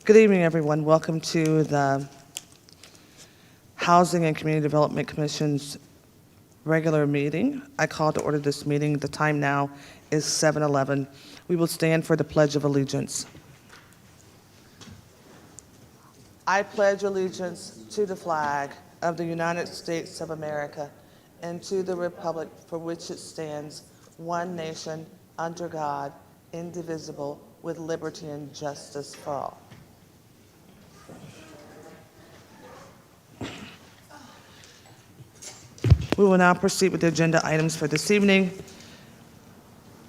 Good evening, everyone. Welcome to the Housing and Community Development Commission's regular meeting. I call to order this meeting. The time now is 7:11. We will stand for the Pledge of Allegiance. I pledge allegiance to the flag of the United States of America and to the republic for which it stands, one nation, under God, indivisible, with liberty and justice for all. We will now proceed with the agenda items for this evening.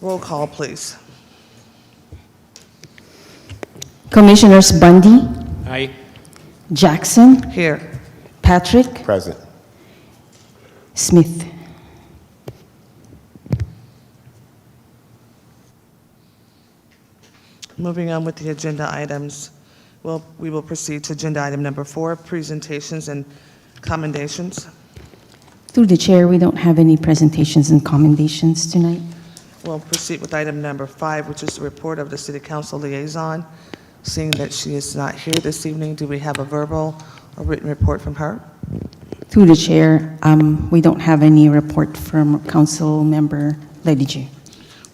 Roll call, please. Commissioners Bundy, Aye. Jackson, Here. Patrick, Present. Smith. Moving on with the agenda items, we will proceed to agenda item number 4, presentations and commendations. Through the chair, we don't have any presentations and commendations tonight. We'll proceed with item number 5, which is the report of the City Council Liaison. Seeing that she is not here this evening, do we have a verbal or written report from her? Through the chair, we don't have any report from Council Member Ledigy.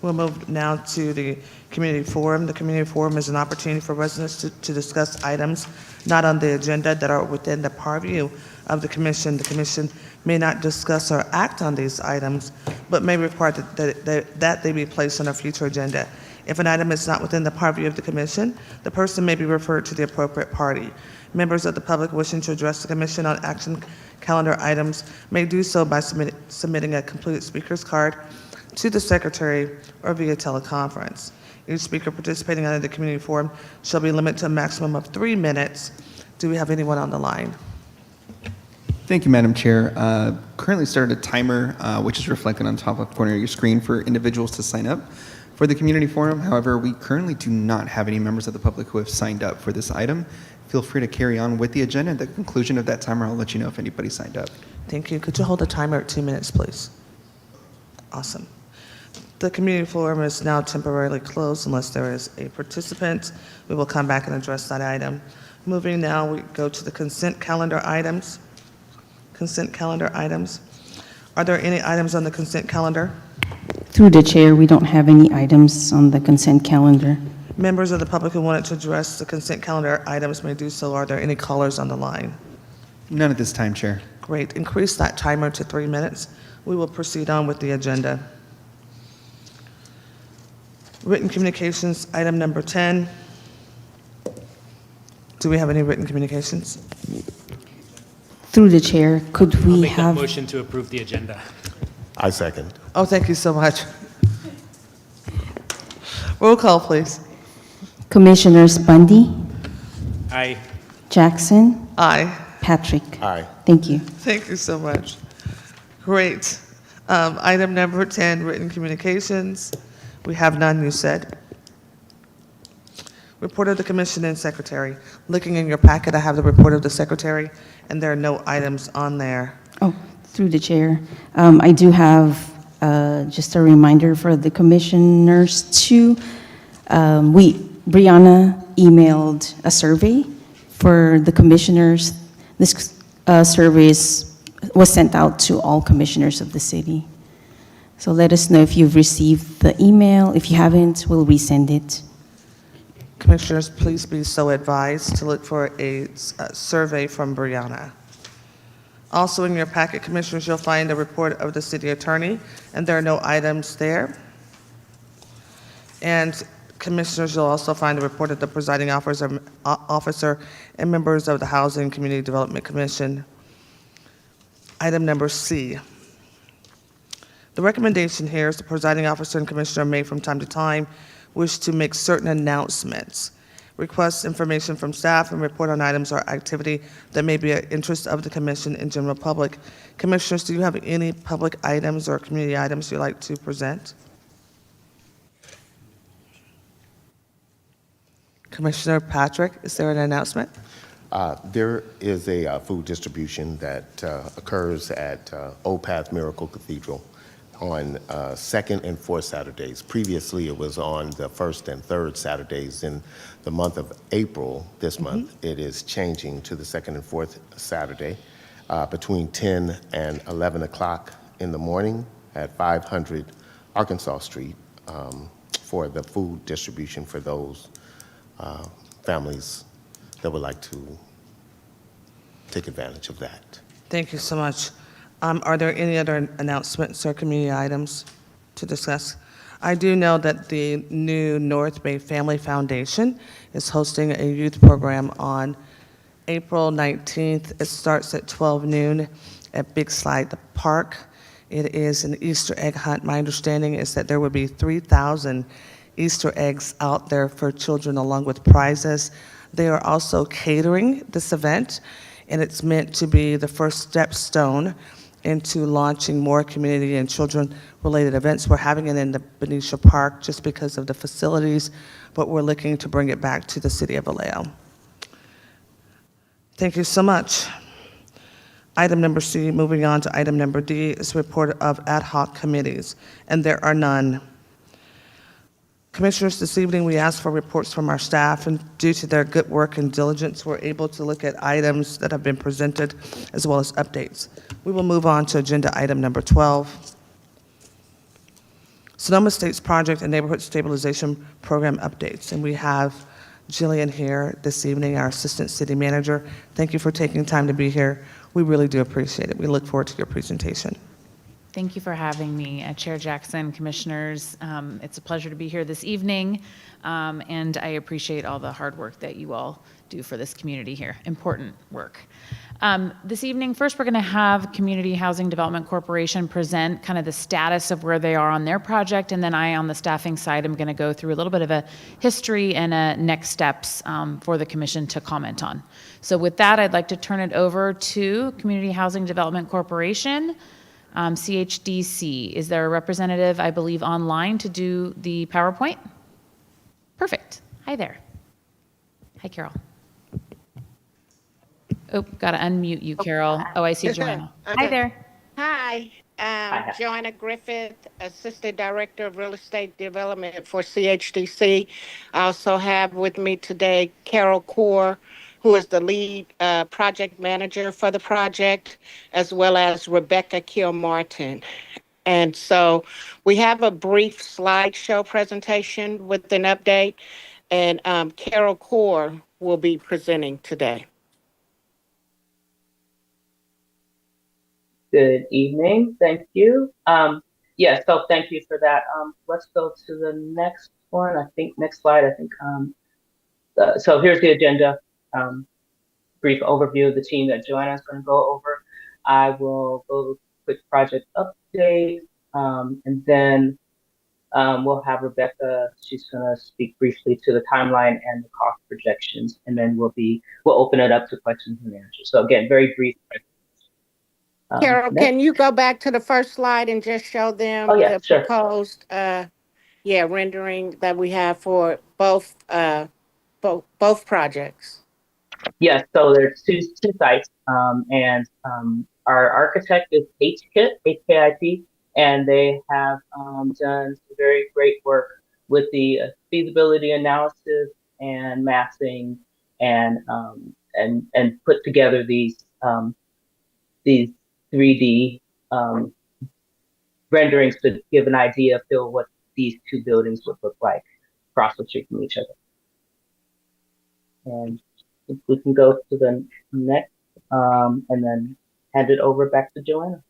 We'll move now to the Community Forum. The Community Forum is an opportunity for residents to discuss items not on the agenda that are within the purview of the Commission. The Commission may not discuss or act on these items, but may require that they be placed on a future agenda. If an item is not within the purview of the Commission, the person may be referred to the appropriate party. Members of the public wishing to address the Commission on action calendar items may do so by submitting a completed speaker's card to the Secretary or via teleconference. Each speaker participating under the Community Forum shall be limited to a maximum of 3 minutes. Do we have anyone on the line? Thank you, Madam Chair. Currently started a timer, which is reflected on the top left corner of your screen for individuals to sign up for the Community Forum. However, we currently do not have any members of the public who have signed up for this item. Feel free to carry on with the agenda. At the conclusion of that timer, I'll let you know if anybody signed up. Thank you. Could you hold the timer at 2 minutes, please? Awesome. The Community Forum is now temporarily closed unless there is a participant. We will come back and address that item. Moving now, we go to the consent calendar items. Consent calendar items. Are there any items on the consent calendar? Through the chair, we don't have any items on the consent calendar. Members of the public who wanted to address the consent calendar items may do so. Are there any callers on the line? None at this time, Chair. Great. Increase that timer to 3 minutes. We will proceed on with the agenda. Written communications, item number 10. Do we have any written communications? Through the chair, could I'll we make that have, motion to approve the agenda. I second. Oh, thank you so much. Roll call, please. Commissioners Bundy, Aye. Jackson, Aye. Patrick? Aye. Thank you. Thank you so much. Great. Item number 10, written communications. We have none, you said. Report of the Commission and Secretary. Looking in your packet, I have the report of the Secretary, and there are no items on there. Oh, through the chair, I do have just a reminder for the commissioners to, Brianna emailed a survey for the commissioners. This survey was sent out to all commissioners of the city. So let us know if you've received the email. If you haven't, we'll resend it. Commissioners, please be so advised to look for a survey from Brianna. Also in your packet, Commissioners, you'll find a report of the City Attorney, and there are no items there. And Commissioners, you'll also find a report of the presiding officer and members of the Housing and Community Development Commission. Item number C. The recommendation here is the presiding officer and commissioner may from time to time wish to make certain announcements, request information from staff, and report on items or activity that may be of interest of the commission and general public. Commissioners, do you have any public items or community items you'd like to present? Commissioner Patrick, is there an announcement? There is a food distribution that occurs at Old Path Miracle Cathedral on second and fourth Saturdays. Previously, it was on the first and third Saturdays. In the month of April, this month, it is changing to the second and fourth Saturday between 10 and 11 o'clock in the morning at 500 Arkansas Street for the food distribution for those families that would like to take advantage of that. Thank you so much. Are there any other announcements or community items to discuss? I do know that the new North Bay Family Foundation is hosting a youth program on April 19th. It starts at 12 noon at Big Slide Park. It is an Easter egg hunt. My understanding is that there will be 3,000 Easter eggs out there for children along with prizes. They are also catering this event, and it's meant to be the first stepstone into launching more community and children-related events. We're having it in the Benicia Park just because of the facilities, but we're looking to bring it back to the city of Vallejo. Thank you so much. Item number C, moving on to item number D, is report of ad hoc committees, and there are none. Commissioners, this evening we ask for reports from our staff, and due to their good work and diligence, we're able to look at items that have been presented as well as updates. We will move on to agenda item number 12. Sonoma State's Project and Neighborhood Stabilization Program updates, and we have Jillian here this evening, our Assistant City Manager. Thank you for taking time to be here. We really do appreciate it. We look forward to your presentation. Thank you for having me, Chair Jackson, Commissioners. It's a pleasure to be here this evening, and I appreciate all the hard work that you all do for this community here. Important work. This evening, first we're going to have Community Housing Development Corporation present kind of the status of where they are on their project, and then I, on the staffing side, am going to go through a little bit of a history and next steps for the Commission to comment on. So with that, I'd like to turn it over to Community Housing Development Corporation. CHDC. Is there a representative, I believe, online to do the PowerPoint? Perfect. Hi there. Hi, Carol. Oh, got to unmute you, Carol. Oh, I see Joanna. Hi there. Hi, Joanna Griffith, Assistant Director of Real Estate Development for CHDC. I also have with me today Carol Core, who is the lead project manager for the project, as well as Rebecca Kilmartin. And so we have a brief slideshow presentation with an update, and Carol Core will be presenting today. Good evening. Thank you. Yeah, so thank you for that. Let's go to the next one. I think next slide. I think so. Here's the agenda. Brief overview of the team that Joanna is going to go over. I will go quick project update, and then we'll have Rebecca. She's going to speak briefly to the timeline and the cost projections, and then we'll open it up to questions and answers. So again, very brief. Carol, can you go back to the first slide and just show them the sure. proposed rendering that we have for both projects? Yes, so there's two sites, and our architect is HKIP, and they have done some very great work with the feasibility analysis and mapping, and put together these 3D renderings to give an idea of what these two buildings would look like across the street from each other. And if we can go to the next, and then hand it over back to Joanna.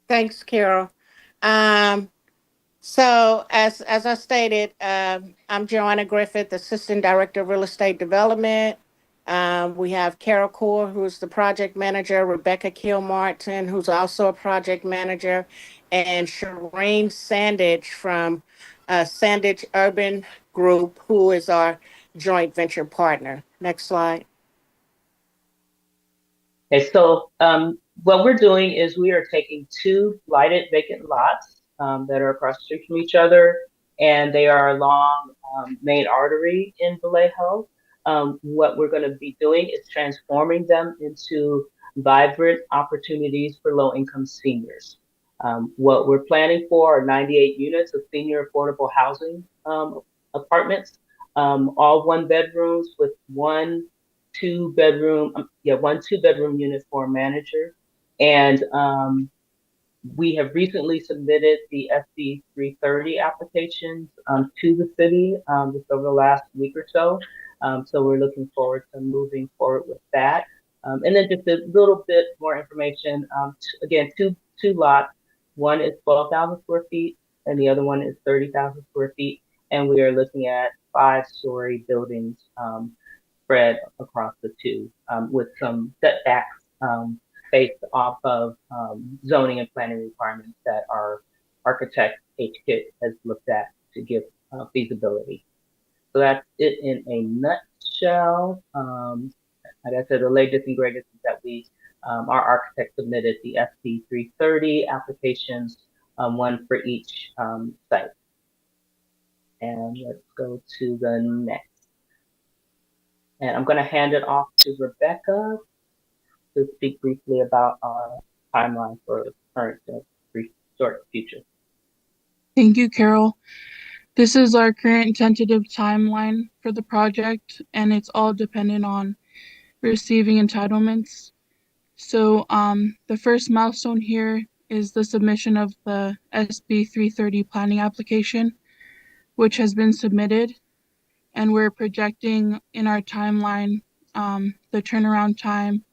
Thanks, Carol. So as I stated, I'm Joanna Griffith, Assistant Director of Real Estate Development. We have Carol Core, who's the project manager, Rebecca Kilmartin, who's also a project manager, and Shireen Sandage from Sandage Urban Group, who is our joint venture partner. Next slide. Okay, so what we're doing is we are taking two lighted vacant lots that are across the street from each other, and they are along main artery in Vallejo. What we're going to be doing is transforming them into vibrant opportunities for low-income seniors. What we're planning for are 98 units of senior affordable housing apartments, all one bedrooms with one two-bedroom unit for a manager. And we have recently submitted the SB 330 applications to the city just over the last week or so. So we're looking forward to moving forward with that. And then just a little bit more information. Again, two lots. One is 12,000 square feet, and the other one is 30,000 square feet. And we are looking at 5-story buildings spread across the two with some setbacks based off of zoning and planning requirements that our architect HKIT has looked at to give feasibility. So that's it in a nutshell. Like I said, the latest and greatest is that our architect submitted the SB 330 applications, one for each site. And let's go to the next. And I'm going to hand it off to Rebecca to speak briefly about our timeline for current short future. Thank you, Carol. This is our current tentative timeline for the project, and it's all dependent on receiving entitlements. So the first milestone here is the submission of the SB 330 planning application, which has been submitted, and we're projecting in our timeline the turnaround time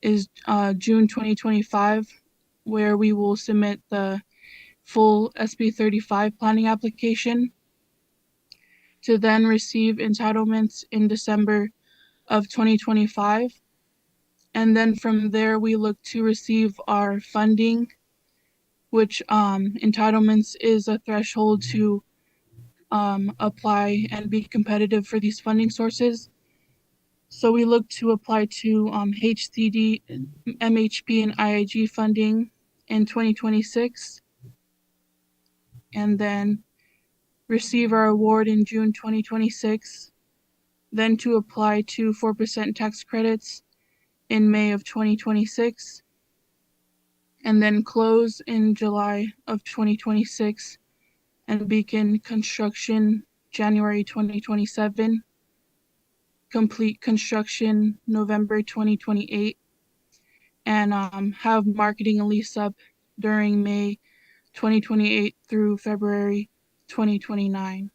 is June 2025, where we will submit the full SB 35 planning application to then receive entitlements in December of 2025. And then from there, we look to receive our funding, which entitlements is a threshold to apply and be competitive for these funding sources. So we look to apply to HCD, MHP, and IIG funding in 2026, and then receive our award in June 2026, then to apply to 4% tax credits in May of 2026, and then close in July of 2026 and begin construction January 2027, complete construction November 2028, and have marketing and lease up during May 2028 through February 2029.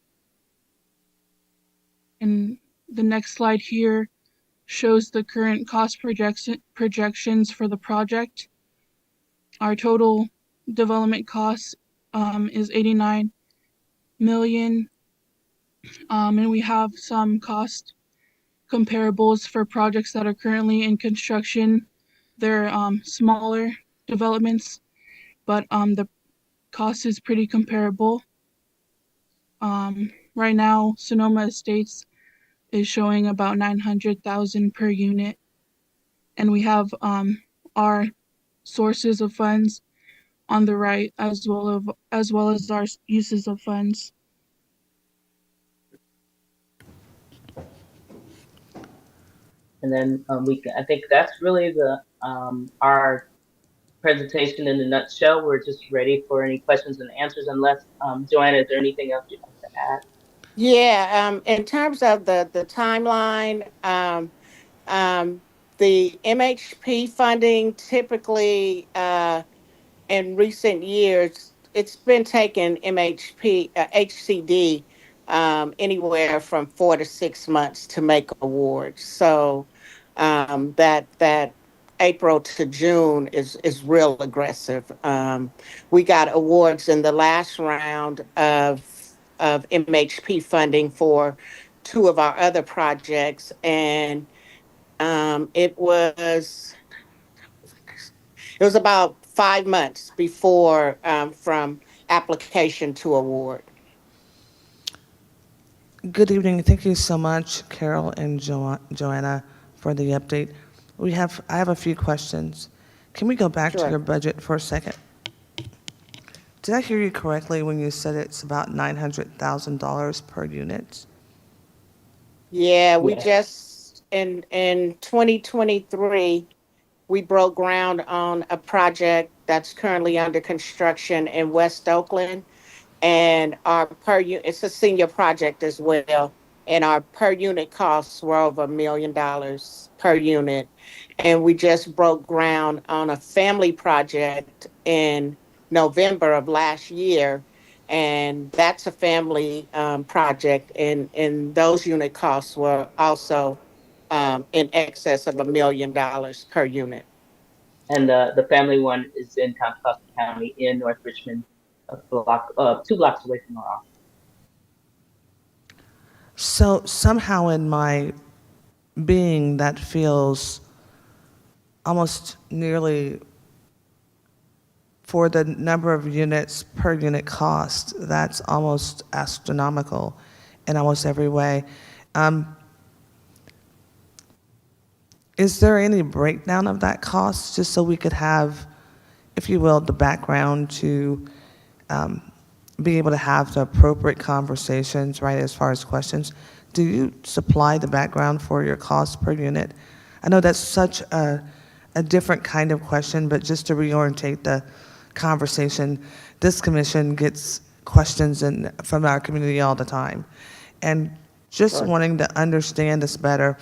And the next slide here shows the current cost projections for the project. Our total development cost is 89 million, and we have some cost comparables for projects that are currently in construction. They're smaller developments, but the cost is pretty comparable. Right now, Sonoma Estates is showing about 900,000 per unit, and we have our sources of funds on the right as well as our uses of funds. And then I think that's really our presentation in a nutshell. We're just ready for any questions and answers, unless Joanna, is there anything else you'd like to add? Yeah, in terms of the timeline, the MHP funding typically in recent years, it's been taking HCD anywhere from 4 to 6 months to make awards. So that April to June is real aggressive. We got awards in the last round of MHP funding for two of our other projects, and it was about 5 months before from application to award. Good evening. Thank you so much, Carol and Joanna, for the update. I have a few questions. Can we go back to Sure. your budget for a second? Did I hear you correctly when you said it's about $900,000 per unit? Yeah, we Yes. just in 2023 we broke ground on a project that's currently under construction in West Oakland, and it's a senior project as well, and our per unit costs were over $1 million per unit. And we just broke ground on a family project in November of last year, and that's a family project, and those unit costs were also in excess of $1 million per unit. And the family one is in Contra Costa County in North Richmond, a block, 2 blocks away from our office. So somehow in my being, that feels almost nearly, for the number of units per unit cost, that's almost astronomical in almost every way. Um, is there any breakdown of that cost, just so we could have, if you will, the background to be able to have the appropriate conversations, right, as far as questions? Do you supply the background for your cost per unit? I know that's such a different kind of question, but just to reorientate the conversation, this commission gets questions from our community all the time. And just Sure. wanting to understand this better,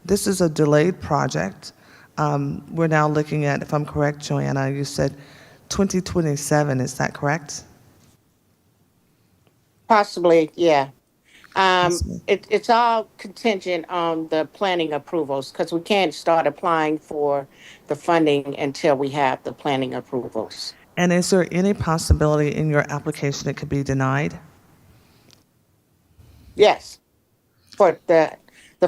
this is a delayed project. We're now looking at, if I'm correct, Joanna, you said 2027, is that correct? Possibly, yeah. Possibly. It's all contingent on the planning approvals because we can't start applying for the funding until we have the planning approvals. And is there any possibility in your application it could be denied? Yes, for the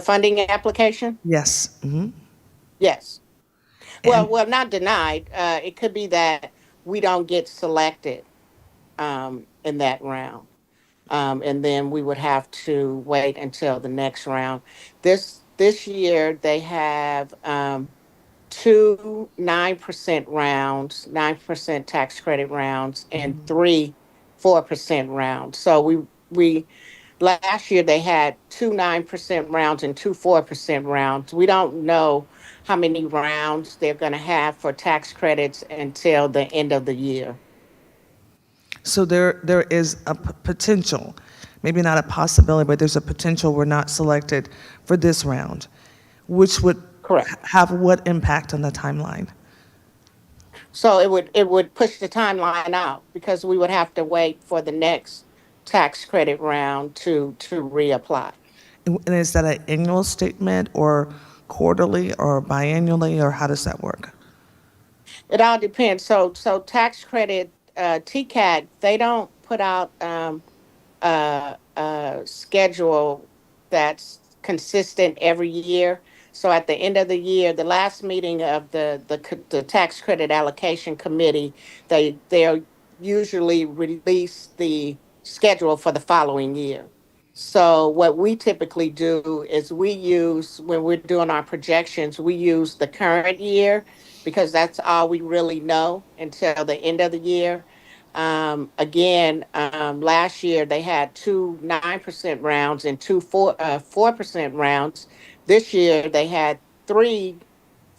funding application. Yes. Hmm. Yes. And Not denied. It could be that we don't get selected in that round, and then we would have to wait until the next round. This year they have two 9% rounds, 9% tax credit rounds, and three 4% rounds. So we last year they had two 9% rounds and two 4% rounds. We don't know how many rounds they're going to have for tax credits until the end of the year. so there is a potential, maybe not a possibility, but there's a potential we're not selected for this round, which would Correct. have what impact on the timeline? So it would push the timeline out because we would have to wait for the next tax credit round to reapply. And is that an annual statement or quarterly or biannually, or how does that work? It all depends. So tax credit, TCAT, they don't put out a schedule that's consistent every year. So at the end of the year, the last meeting of the tax credit allocation committee, they'll usually release the schedule for the following year. So what we typically do is when we're doing our projections, we use the current year because that's all we really know until the end of the year. Again, last year they had two 9% rounds and two 4% rounds. This year they had three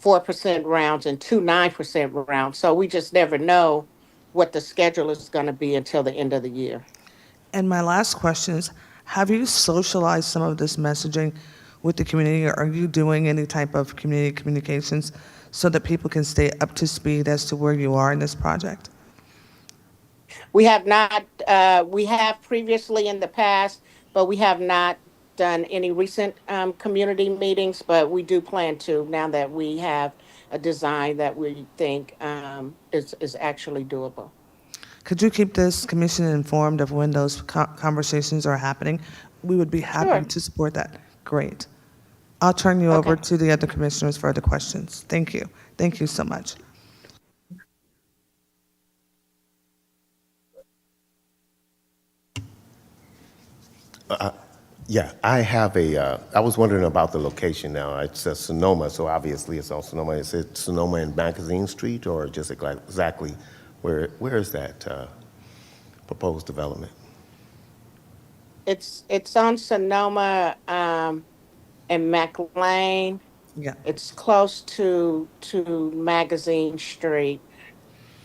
4% rounds and two 9% rounds. So we just never know what the schedule is going to be until the end of the year. And my last question is, have you socialized some of this messaging with the community, or are you doing any type of community communications so that people can stay up to speed as to where you are in this project? We have not, we have previously in the past, but we have not done any recent community meetings, but we do plan to now that we have a design that we think is actually doable. Could you keep this commission informed of when those conversations are happening? We would be happy Sure. to support that. Great. I'll turn you over Okay. to the other commissioners for the questions. Thank you. Thank you so much. Yeah, I was wondering about the location now. It says Sonoma, so obviously it's on Sonoma. Is it Sonoma and Magazine Street, or just exactly where is that proposed development? It's on Sonoma and McLean. Yeah. It's close to Magazine Street.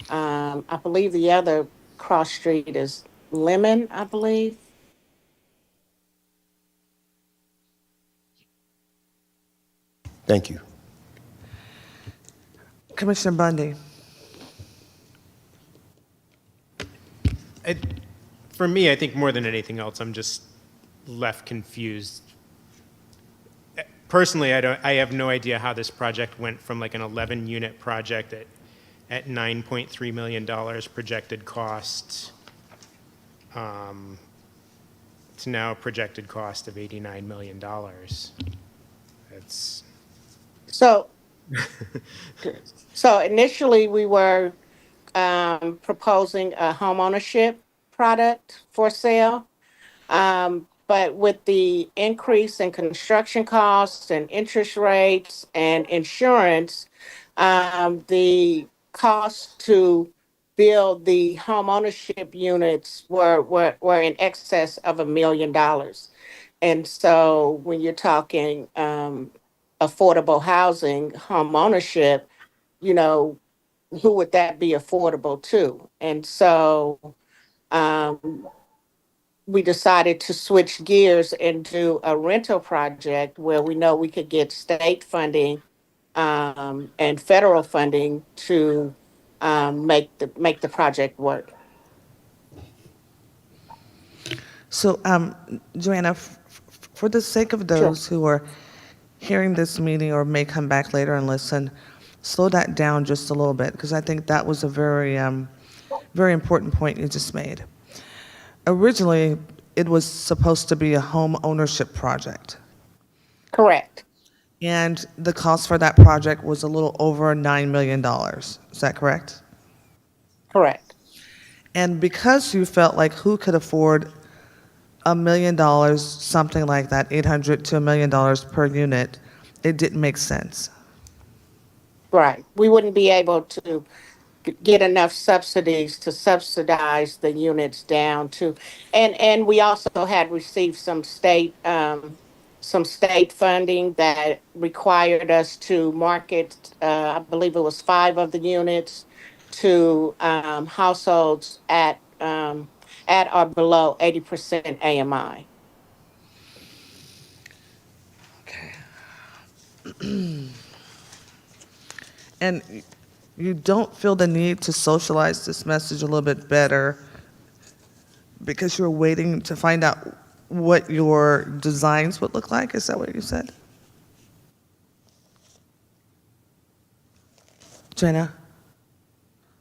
I believe the other cross street is Lemon, I believe. Thank you. Commissioner Bundy. I- For me, I think more than anything else, I'm just left confused. Personally, I have no idea how this project went from like an 11-unit project at $9.3 million projected cost, to now a projected cost of $89 million. It's, So so initially we were proposing a homeownership product for sale. But with the increase in construction costs and interest rates and insurance, the cost to build the home ownership units were in excess of $1 million. And so when you're talking affordable housing, home ownership, you know, who would that be affordable to? And so um, we decided to switch gears and do a rental project where we know we could get state funding and federal funding to make the project work. So, Joanna, for the sake of Sure. those who are hearing this meeting or may come back later and listen, slow that down just a little bit because I think that was a very important point you just made. Originally, it was supposed to be a home ownership project, Correct. and the cost for that project was a little over $9 million. Is that correct? Correct. And because you felt like who could afford $1 million, something like that, 800 to $1 million per unit, it didn't make sense. Right. We wouldn't be able to get enough subsidies to subsidize the units down to, and we also had received some state funding that required us to market, I believe it was 5 of the units to households at or below 80% AMI. Okay. And you don't feel the need to socialize this message a little bit better because you're waiting to find out what your designs would look like? Is that what you said? Jenna?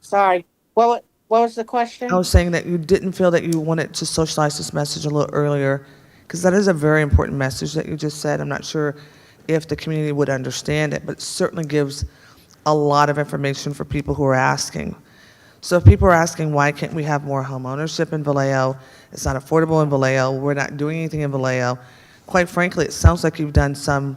Sorry, what was the I question? was saying that you didn't feel that you wanted to socialize this message a little earlier, because that is a very important message that you just said. I'm not sure if the community would understand it, but it certainly gives a lot of information for people who are asking. So if people are asking, why can't we have more home ownership in Vallejo? It's not affordable in Vallejo. We're not doing anything in Vallejo. Quite frankly, it sounds like you've done some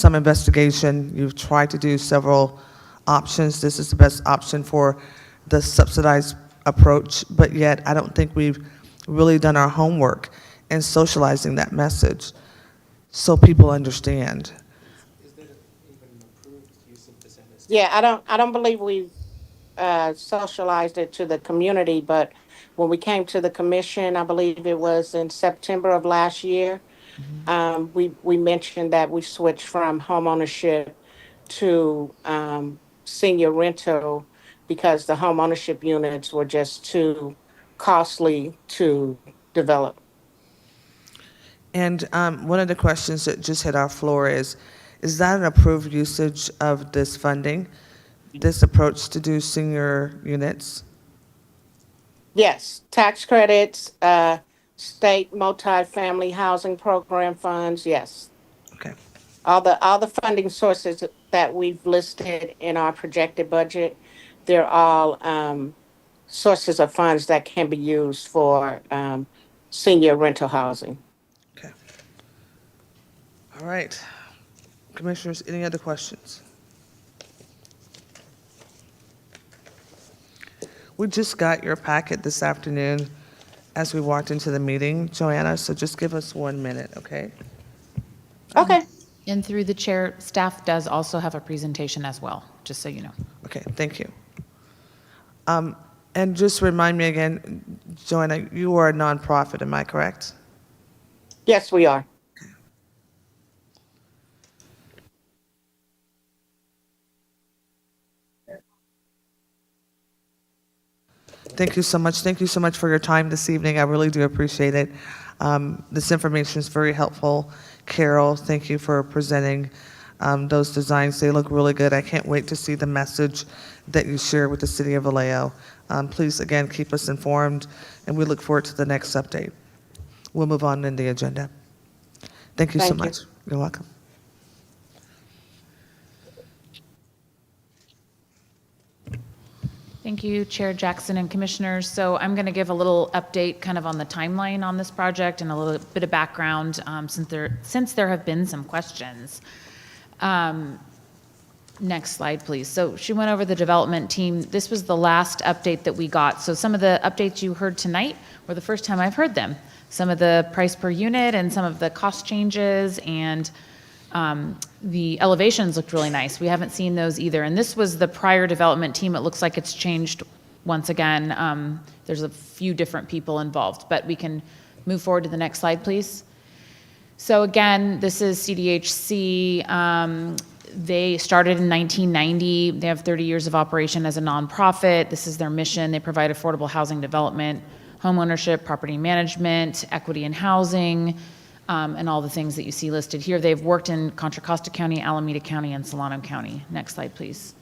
investigation. You've tried to do several options. This is the best option for the subsidized approach, but yet I don't think we've really done our homework in socializing that message so people understand. Yeah, I don't believe we've socialized it to the community, but when we came to the commission, I believe it was in September of last year, we mentioned that we switched from homeownership to senior rental because the homeownership units were just too costly to develop. And one of the questions that just hit our floor is that an approved usage of this funding, this approach to do senior units? Yes, tax credits, state multifamily housing program funds, yes. Okay. All the funding sources that we've listed in our projected budget, they're all sources of funds that can be used for senior rental housing. Okay. All right. Commissioners, any other questions? We just got your packet this afternoon as we walked into the meeting, Joanna, so just give us 1 minute, okay? Okay. And through the chair, staff does also have a presentation as well, just so you know. Okay, thank you. And just remind me again, Joanna, you are a nonprofit, am I correct? Yes, we are. Thank you so much. Thank you so much for your time this evening. I really do appreciate it. This information is very helpful. Carol, thank you for presenting those designs. They look really good. I can't wait to see the message that you share with the City of Vallejo. Please, again, keep us informed, and we look forward to the next update. We'll move on in the agenda. Thank you so Thank you. much. You're welcome. Thank you, Chair Jackson and Commissioners. So I'm going to give a little update kind of on the timeline on this project and a little bit of background since there have been some questions. Next slide, please. So she went over the development team. This was the last update that we got. So some of the updates you heard tonight were the first time I've heard them. Some of the price per unit and some of the cost changes and the elevations looked really nice. We haven't seen those either. And this was the prior development team. It looks like it's changed once again. There's a few different people involved, but we can move forward to the next slide, please. So again, this is CDHC. They started in 1990. They have 30 years of operation as a nonprofit. This is their mission. They provide affordable housing development, homeownership, property management, equity in housing, and all the things that you see listed here. They've worked in Contra Costa County, Alameda County, and Solano County. Next slide, please.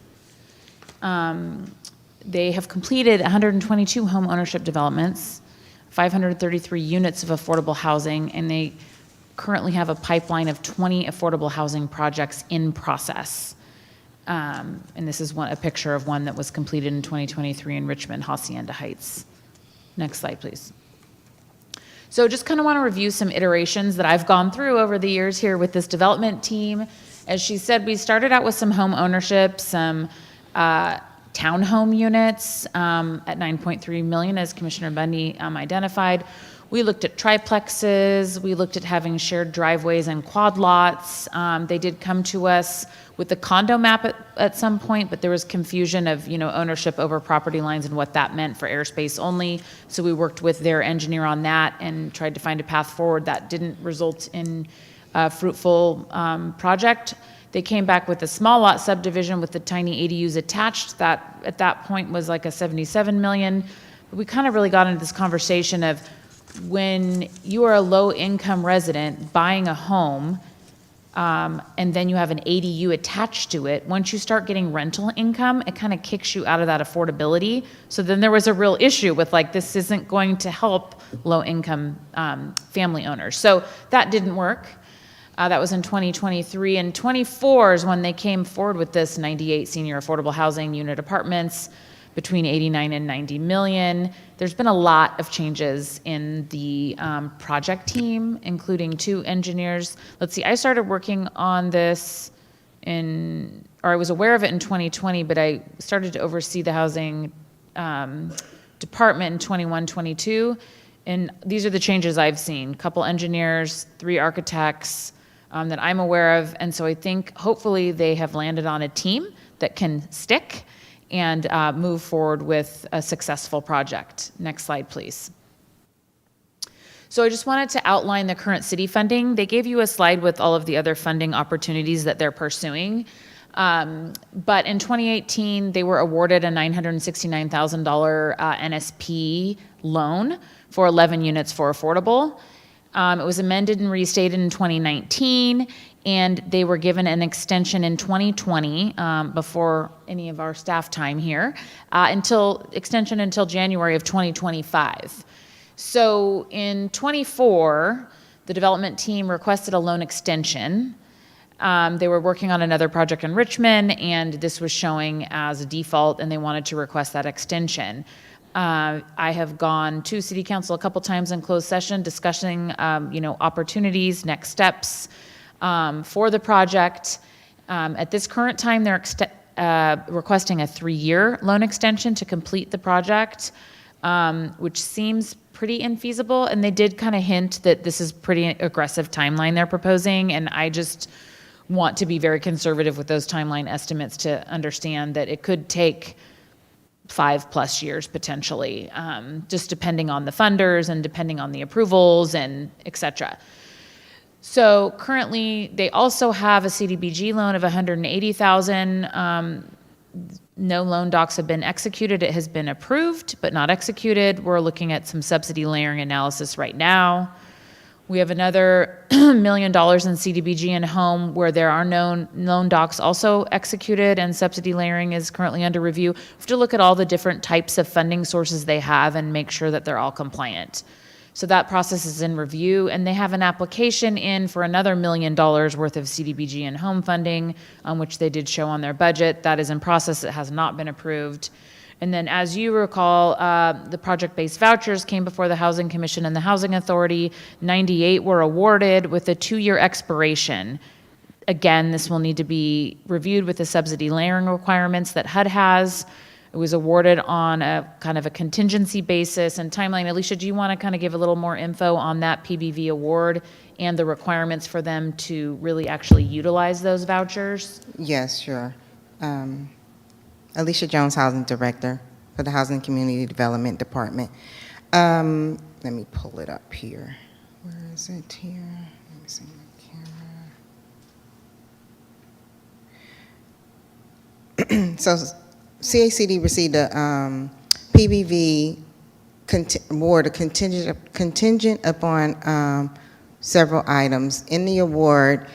They have completed 122 home ownership developments, 533 units of affordable housing, and they currently have a pipeline of 20 affordable housing projects in process. And this is a picture of one that was completed in 2023 in Richmond, Hacienda Heights. Next slide, please. So just kind of want to review some iterations that I've gone through over the years here with this development team. As she said, we started out with some home ownership, some townhome units at 9.3 million, as Commissioner Bundy identified. We looked at triplexes. We looked at having shared driveways and quad lots. They did come to us with the condo map at some point, but there was confusion of ownership over property lines and what that meant for airspace only. So we worked with their engineer on that and tried to find a path forward. That didn't result in a fruitful project. They came back with a small lot subdivision with the tiny ADUs attached. That at that point was like a 77 million. We kind of really got into this conversation of when you are a low-income resident buying a home, and then you have an ADU attached to it, once you start getting rental income, it kind of kicks you out of that affordability. So then there was a real issue with this isn't going to help low-income family owners. So that didn't work. That was in 2023. And 24 is when they came forward with this 98 senior affordable housing unit apartments between 89 and 90 million. There's been a lot of changes in the project team, including 2 engineers. Let's see, I started working on this I was aware of it in 2020, but I started to oversee the housing department in 21, 22. And these are the changes I've seen. Couple engineers, 3 architects that I'm aware of. And so I think hopefully they have landed on a team that can stick and move forward with a successful project. Next slide, please. So I just wanted to outline the current city funding. They gave you a slide with all of the other funding opportunities that they're pursuing. But in 2018, they were awarded a $969,000 NSP loan for 11 units for affordable. It was amended and restated in 2019. And they were given an extension in 2020, before any of our staff time here, until January of 2025. So in 24, the development team requested a loan extension. They were working on another project in Richmond, and this was showing as a default, and they wanted to request that extension. I have gone to City Council a couple times in closed session discussing, opportunities, next steps, for the project. At this current time, they're requesting a 3-year loan extension to complete the project, which seems pretty infeasible. And they did kind of hint that this is pretty aggressive timeline they're proposing. And I just want to be very conservative with those timeline estimates to understand that it could take 5+ years potentially, just depending on the funders and depending on the approvals and et cetera. So currently, they also have a CDBG loan of $180,000. No loan docs have been executed. It has been approved, but not executed. We're looking at some subsidy layering analysis right now. We have another $1 million in CDBG and home where there are no loan docs also executed and subsidy layering is currently under review. We have to look at all the different types of funding sources they have and make sure that they're all compliant. So that process is in review, and they have an application in for another $1 million worth of CDBG and home funding, which they did show on their budget. That is in process. It has not been approved. And then, as you recall, the project-based vouchers came before the Housing Commission and the Housing Authority. 98 were awarded with a 2-year expiration. Again, this will need to be reviewed with the subsidy layering requirements that HUD has. It was awarded on a kind of a contingency basis and timeline. Alicia, do you want to kind of give a little more info on that PBV award and the requirements for them to really actually utilize those vouchers? Yes, sure. Alicia Jones, Housing Director for the Housing and Community Development Department. Let me pull it up here. Where is it here? Let me see my camera. So CACD received a PBV award contingent upon several items. In the award,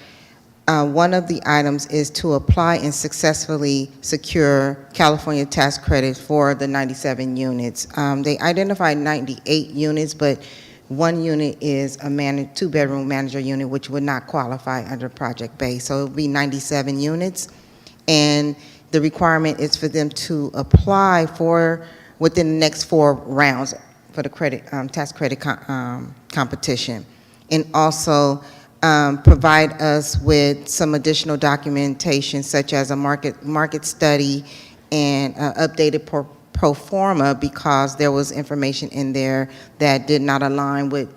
one of the items is to apply and successfully secure California tax credits for the 97 units. They identified 98 units, but one unit is a 2-bedroom manager unit, which would not qualify under project base. So it would be 97 units. And the requirement is for them to apply for within the next 4 rounds for the credit tax credit competition, and also provide us with some additional documentation such as a market study and updated pro forma, because there was information in there that did not align with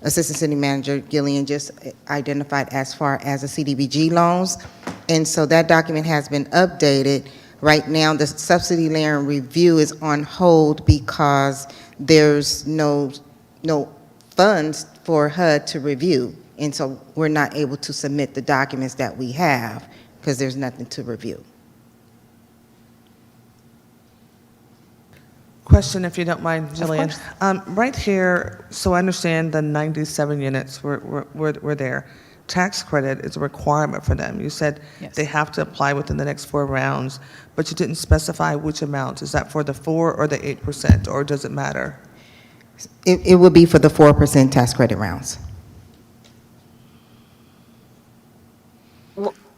Assistant City Manager Gillian just identified as far as the CDBG loans. And so that document has been updated. Right now, the subsidy layering review is on hold because there's no funds for HUD to review. And so we're not able to submit the documents that we have because there's nothing to review. Question, if you don't mind, Jillian. Right here, so I understand the 97 units were there. Tax credit is a requirement for them. You said Yes. they have to apply within the next 4 rounds, but you didn't specify which amount. Is that for the 4 or the 8%, or does it matter? It would be for the 4% tax credit rounds.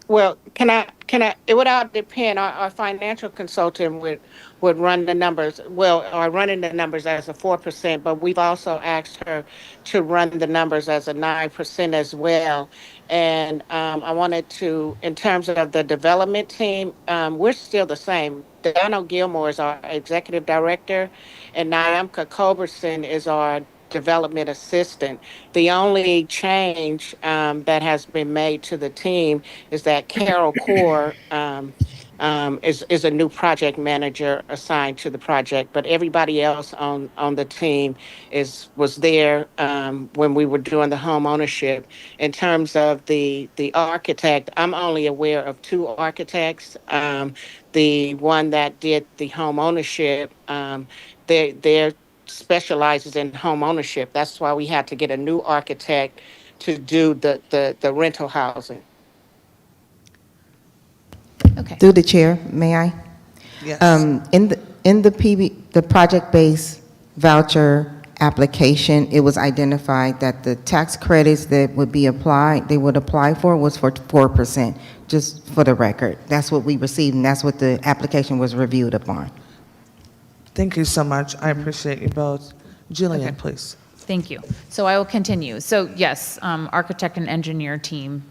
Well, it would all depend. Our financial consultant would run the numbers, or running the numbers as a 4%, but we've also asked her to run the numbers as a 9% as well. And I wanted to, in terms of the development team, we're still the same. Donald Gilmore is our executive director, and Nyamka Culberson is our development assistant. The only change that has been made to the team is that Carol Core is a new project manager assigned to the project, but everybody else on the team was there when we were doing the home ownership. In terms of the architect, I'm only aware of 2 architects. The one that did the home ownership, they're specializes in home ownership. That's why we had to get a new architect to do the rental housing. Okay. Through the chair, may I? Yes. In the project-based voucher application, it was identified that the tax credits that they would apply for was for 4%, just for the record. That's what we received, and that's what the application was reviewed upon. Thank you so much. I appreciate you both. Jillian, Okay. please. Thank you. So I will continue. So yes, architect and engineer team,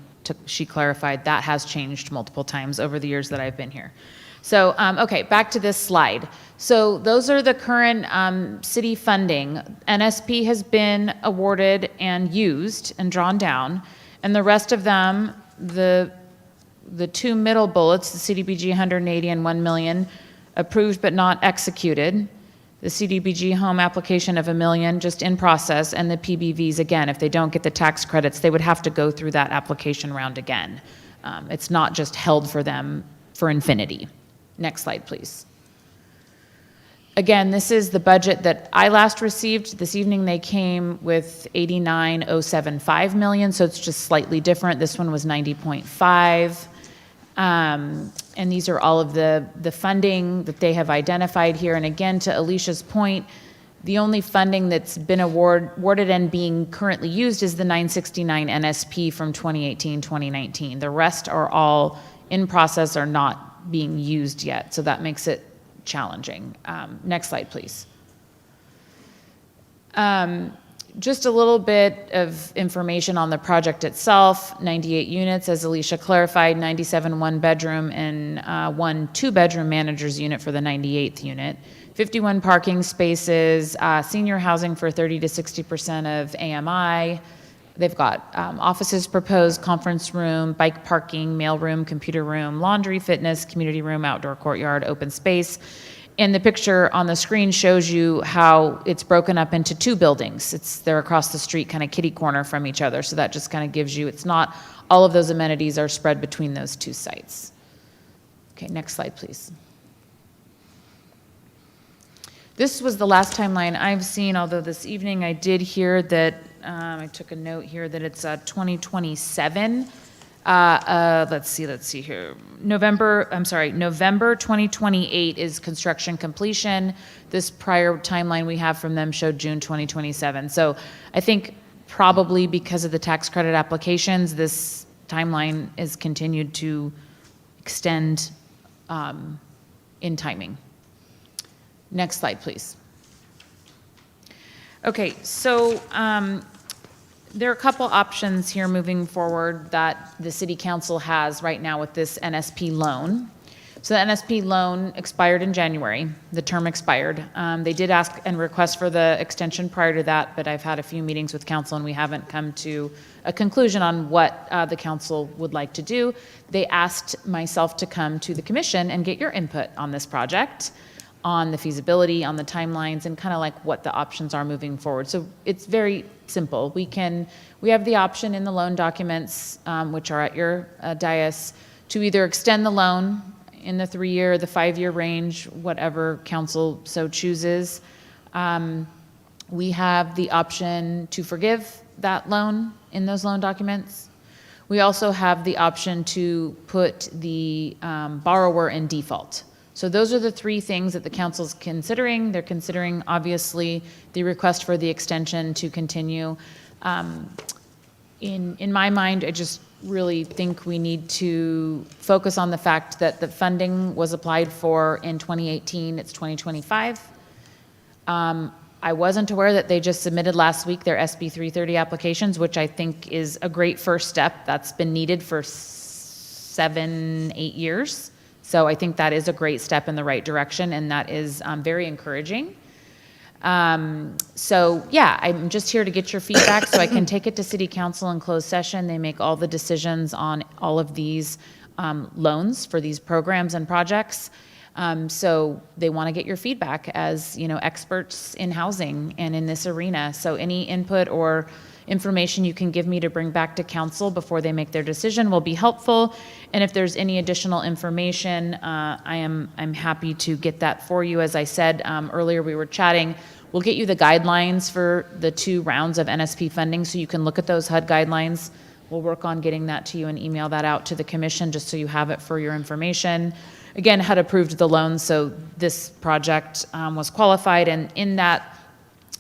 she clarified, that has changed multiple times over the years that I've been here. So, okay, back to this slide. So those are the current city funding. NSP has been awarded and used and drawn down. And the rest of them, the two middle bullets, the CDBG 180 and 1 million, approved but not executed. The CDBG home application of $1 million just in process, and the PBVs, again, if they don't get the tax credits, they would have to go through that application round again. It's not just held for them for infinity. Next slide, please. Again, this is the budget that I last received. This evening they came with 89,075 million, so it's just slightly different. This one was 90.5. And these are all of the funding that they have identified here. And again, to Alicia's point, the only funding that's been awarded and being currently used is the 969 NSP from 2018-2019. The rest are all in process or not being used yet, so that makes it challenging. Next slide, please. Just a little bit of information on the project itself. 98 units, as Alicia clarified, 97 one-bedroom and one two-bedroom manager's unit for the 98th unit. 51 parking spaces, senior housing for 30 to 60% of AMI. They've got offices proposed, conference room, bike parking, mail room, computer room, laundry, fitness, community room, outdoor courtyard, open space. And the picture on the screen shows you how it's broken up into two buildings. They're across the street, kind of kitty corner from each other. So that just kind of gives you, it's not all of those amenities are spread between those two sites. Okay, next slide, please. This was the last timeline I've seen, although this evening I did hear that, I took a note here that it's 2027. Let's see here. November 2028 is construction completion. This prior timeline we have from them showed June 2027. So I think probably because of the tax credit applications, this timeline is continued to extend in timing. Next slide, please. Okay, so there are a couple options here moving forward that the City Council has right now with this NSP loan. So the NSP loan expired in January. The term expired. They did ask and request for the extension prior to that, but I've had a few meetings with council and we haven't come to a conclusion on what the council would like to do. They asked myself to come to the commission and get your input on this project, on the feasibility, on the timelines, and kind of like what the options are moving forward. So it's very simple. We have the option in the loan documents, which are at your dais, to either extend the loan in the 3-year, the 5-year range, whatever council so chooses. We have the option to forgive that loan in those loan documents. We also have the option to put the borrower in default. So those are the three things that the council's considering. They're considering, obviously, the request for the extension to continue. In my mind, I just really think we need to focus on the fact that the funding was applied for in 2018. It's 2025. I wasn't aware that they just submitted last week their SB 330 applications, which I think is a great first step. That's been needed for 7-8 years. So I think that is a great step in the right direction, and that is very encouraging. So yeah, I'm just here to get your feedback so I can take it to City Council in closed session. They make all the decisions on all of these loans for these programs and projects. So they want to get your feedback as, experts in housing and in this arena. So any input or information you can give me to bring back to council before they make their decision will be helpful. And if there's any additional information, I'm happy to get that for you. As I said earlier, we were chatting. We'll get you the guidelines for the 2 rounds of NSP funding so you can look at those HUD guidelines. We'll work on getting that to you and email that out to the commission just so you have it for your information. Again, HUD approved the loan, so this project was qualified, and in that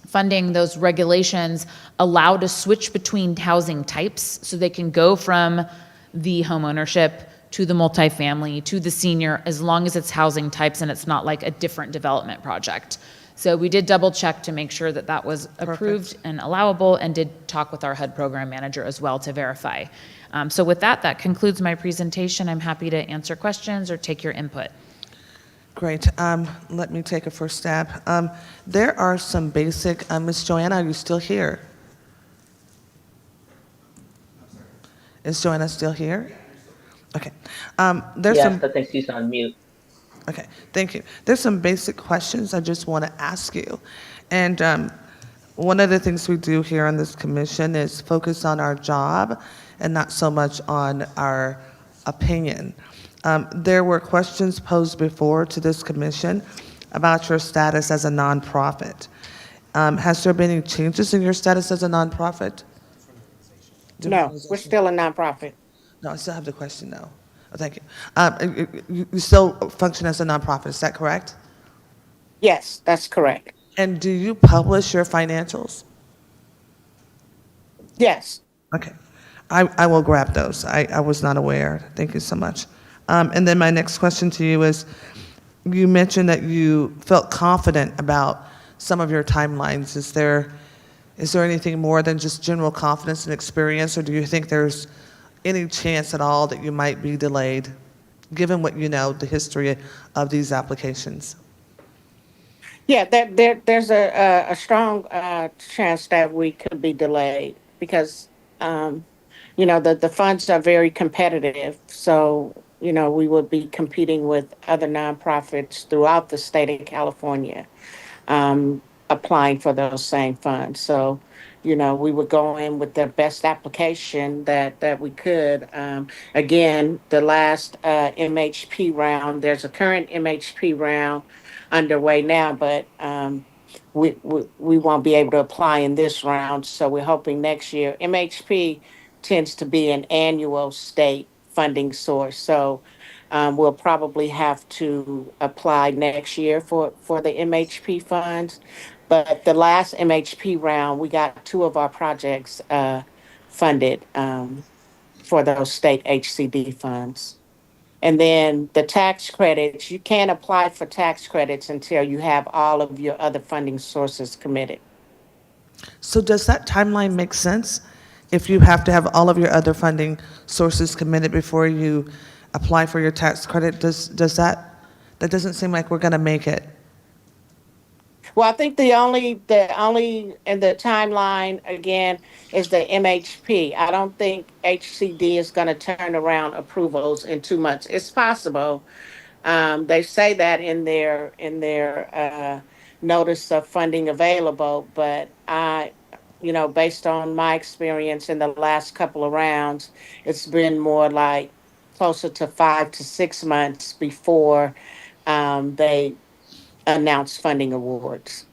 funding, those regulations allow to switch between housing types, so they can go from the home ownership to the multifamily to the senior, as long as it's housing types and it's not like a different development project. So we did double check to make sure that that was approved and allowable, and did talk with our HUD program manager as well to verify. So with that concludes my presentation. I'm happy to answer questions or take your input. Great. Let me take a first stab. There are some basic, Ms. Joanna, are you still here? Is Joanna still here? Okay. There's Yes, some, I think she's on mute. okay, thank you. There's some basic questions I just want to ask you. And one of the things we do here on this commission is focus on our job and not so much on our opinion. There were questions posed before to this commission about your status as a nonprofit. Has there been any changes in your status as a nonprofit? Different No, we're organization? still a nonprofit. No, I still have the question, though. Oh, thank you. You still function as a nonprofit, is that correct? Yes, that's correct. And do you publish your financials? Yes. Okay. I will grab those. I was not aware. Thank you so much. And then my next question to you is, you mentioned that you felt confident about some of your timelines. Is there anything more than just general confidence and experience, or do you think there's any chance at all that you might be delayed, given what you know, the history of these applications? Yeah, there's a strong chance that we could be delayed because, um, the funds are very competitive. So, we would be competing with other nonprofits throughout the state of California, um, applying for those same funds. So, we would go in with the best application that we could. Again, the last MHP round, there's a current MHP round underway now, but we won't be able to apply in this round. So we're hoping next year. MHP tends to be an annual state funding source. So we'll probably have to apply next year for the MHP funds. But the last MHP round, we got two of our projects funded for those state HCD funds. And then the tax credits, you can't apply for tax credits until you have all of your other funding sources committed. So does that timeline make sense? If you have to have all of your other funding sources committed before you apply for your tax credit, does that doesn't seem like we're going to make it. Well, I think the only in the timeline again is the MHP. I don't think HCD is going to turn around approvals in 2 months. It's possible. They say that in their notice of funding available, but based on my experience in the last couple of rounds, it's been more like closer to 5 to 6 months before they announce funding awards.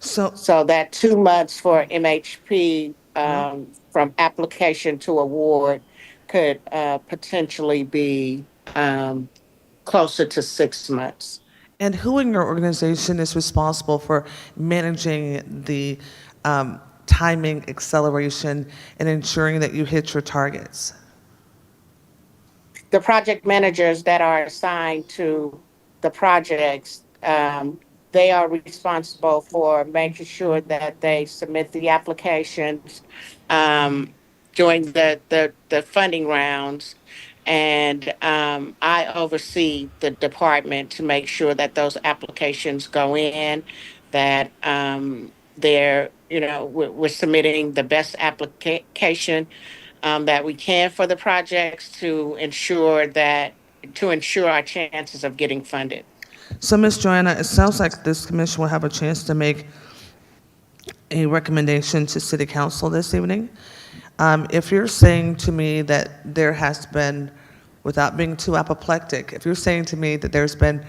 So, So that 2 months for MHP uh, from application to award could potentially be closer to 6 months. and who in your organization is responsible for managing the timing acceleration and ensuring that you hit your targets? The project managers that are assigned to the projects, they are responsible for making sure that they submit the applications during the funding rounds. And I oversee the department to make sure that those applications go in, that we're submitting the best application that we can for the projects to ensure our chances of getting funded. So, Ms. Joanna, it sounds like this commission will have a chance to make a recommendation to City Council this evening. If you're saying to me that there has been, without being too apoplectic, if you're saying to me that there's been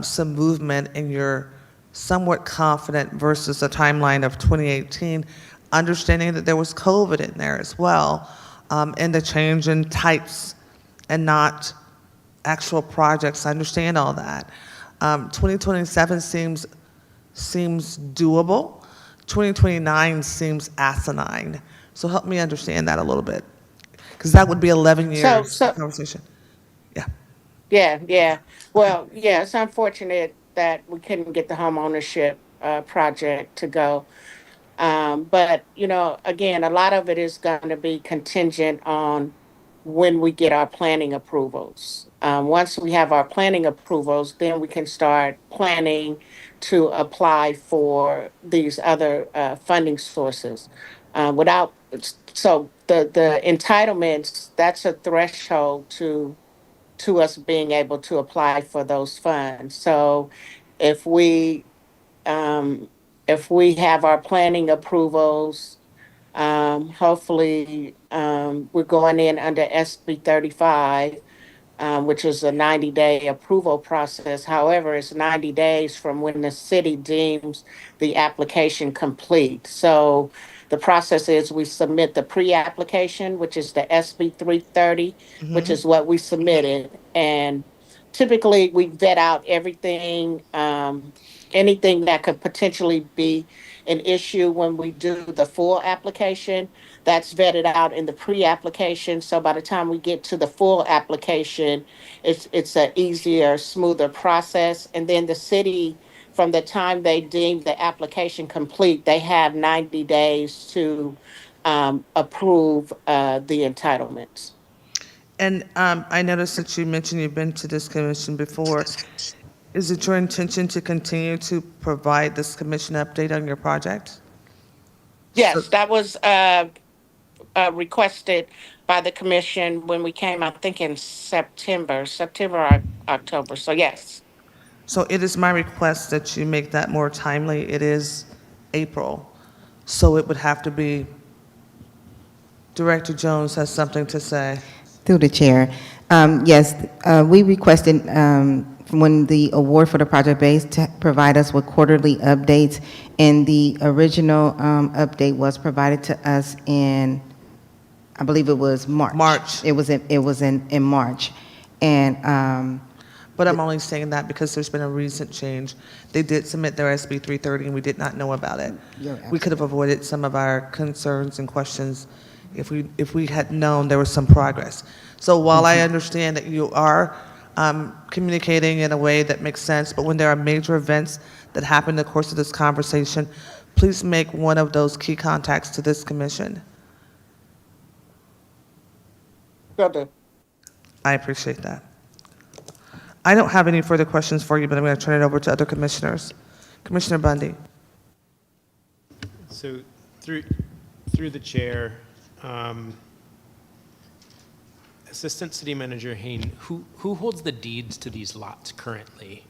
some movement and you're somewhat confident versus a timeline of 2018, understanding that there was COVID in there as well, and the change in types and not actual projects, I understand all that. 2027 seems doable. 2029 seems asinine. So help me understand that a little bit, because that would be 11 So, years so conversation. Yeah. yeah, yeah. Well, yeah, it's unfortunate that we couldn't get the home ownership project to go. But, again, a lot of it is going to be contingent on when we get our planning approvals. Once we have our planning approvals, then we can start planning to apply for these other funding sources. without, so the entitlements, that's a threshold to us being able to apply for those funds. So if we, um, if we have our planning approvals, hopefully, we're going in under SB 35, which is a 90-day approval process. However, it's 90 days from when the city deems the application complete. So the process is we submit the pre-application, which is the SB 330, which is what we submitted. And typically we vet out everything, anything that could potentially be an issue when we do the full application. That's vetted out in the pre-application. So by the time we get to the full application, it's a easier, smoother process. And then the city, from the time they deem the application complete, they have 90 days to approve the entitlements. And I noticed that you mentioned you've been to this commission before. Is it your intention to continue to provide this commission update on your project? So- Yes, that was requested by the commission when we came, I think in September or October. So yes. So it is my request that you make that more timely. It is April, so it would have to be, Director Jones has something to say. Through the chair. Yes, we requested, when the award for the project base, to provide us with quarterly updates, and the original update was provided to us in, I believe it was March. March. It was in March. And But I'm only saying that because there's been a recent change. They did submit their SB 330 and we did not know about it. We could have avoided some of our concerns and questions if we had known there was some progress. So while I understand that you are communicating in a way that makes sense, but when there are major events that happen in the course of this conversation, please make one of those key contacts to this commission. Will do. I appreciate that. I don't have any further questions for you, but I'm going to turn it over to other commissioners. Commissioner Bundy. So through the chair, Assistant City Manager Hayne, who holds the deeds to these lots currently?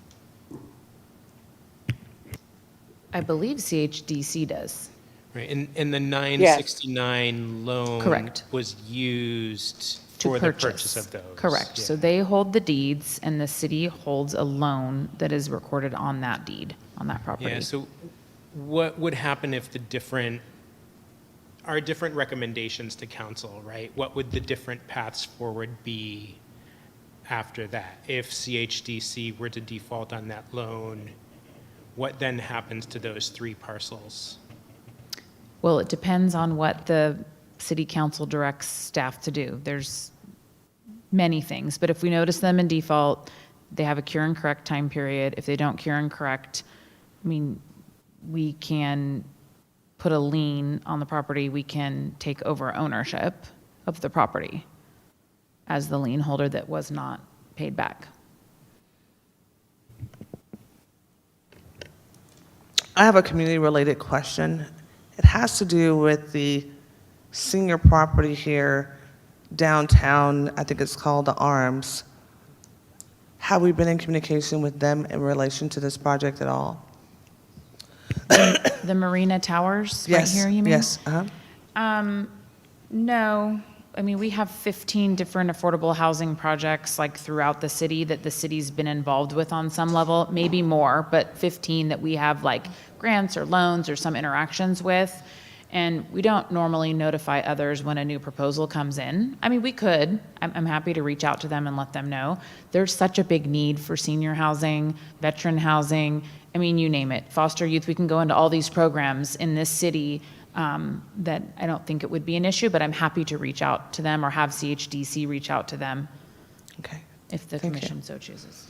I believe CHDC does. Right, and the 969 loan Correct. was used To for the purchase of those. Correct. Yeah. So they hold the deeds, and the city holds a loan that is recorded on that deed, on that property. Yeah, so what would happen if our different recommendations to council, right? What would the different paths forward be after that? If CHDC were to default on that loan, what then happens to those 3 parcels? Well, it depends on what the city council directs staff to do. There's many things, but if we notice them in default, they have a cure and correct time period. If they don't cure and correct, I mean, we can put a lien on the property. We can take over ownership of the property as the lien holder that was not paid back. I have a community-related question. It has to do with the senior property here downtown. I think it's called the Arms. Have we been in communication with them in relation to this project at all? The Marina Towers right here, you mean? Yes. No. I mean, we have 15 different affordable housing projects like throughout the city that the city's been involved with on some level, maybe more, but 15 that we have like grants or loans or some interactions with. And we don't normally notify others when a new proposal comes in. I mean, we could. I'm happy to reach out to them and let them know. There's such a big need for senior housing, veteran housing. I mean, you name it. Foster youth. We can go into all these programs in this city that I don't think it would be an issue, but I'm happy to reach out to them or have CHDC reach out to them Okay. if the Thank you. commission so chooses.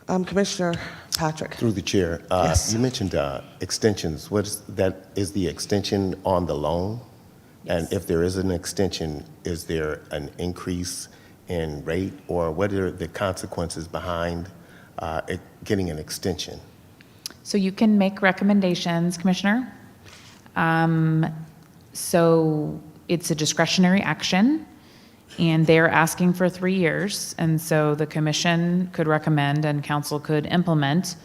Commissioner Patrick. Through the chair, Yes. you mentioned extensions. Is the extension on the loan? And if there is an extension, is there an increase in rate, or what are the consequences behind getting an extension? So you can make recommendations, Commissioner. So it's a discretionary action, and they're asking for 3 years. And so the commission could recommend and council could implement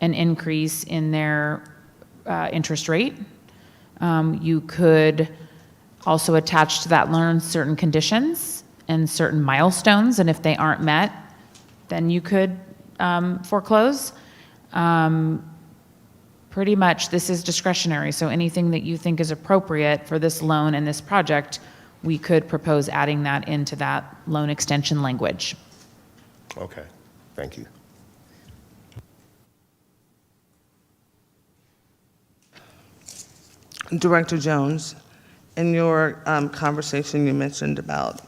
an increase in their interest rate. You could also attach to that loan certain conditions and certain milestones, and if they aren't met, then you could foreclose. Pretty much, this is discretionary, so anything that you think is appropriate for this loan and this project, we could propose adding that into that loan extension language. Okay, thank you. Director Jones, in your conversation, you mentioned about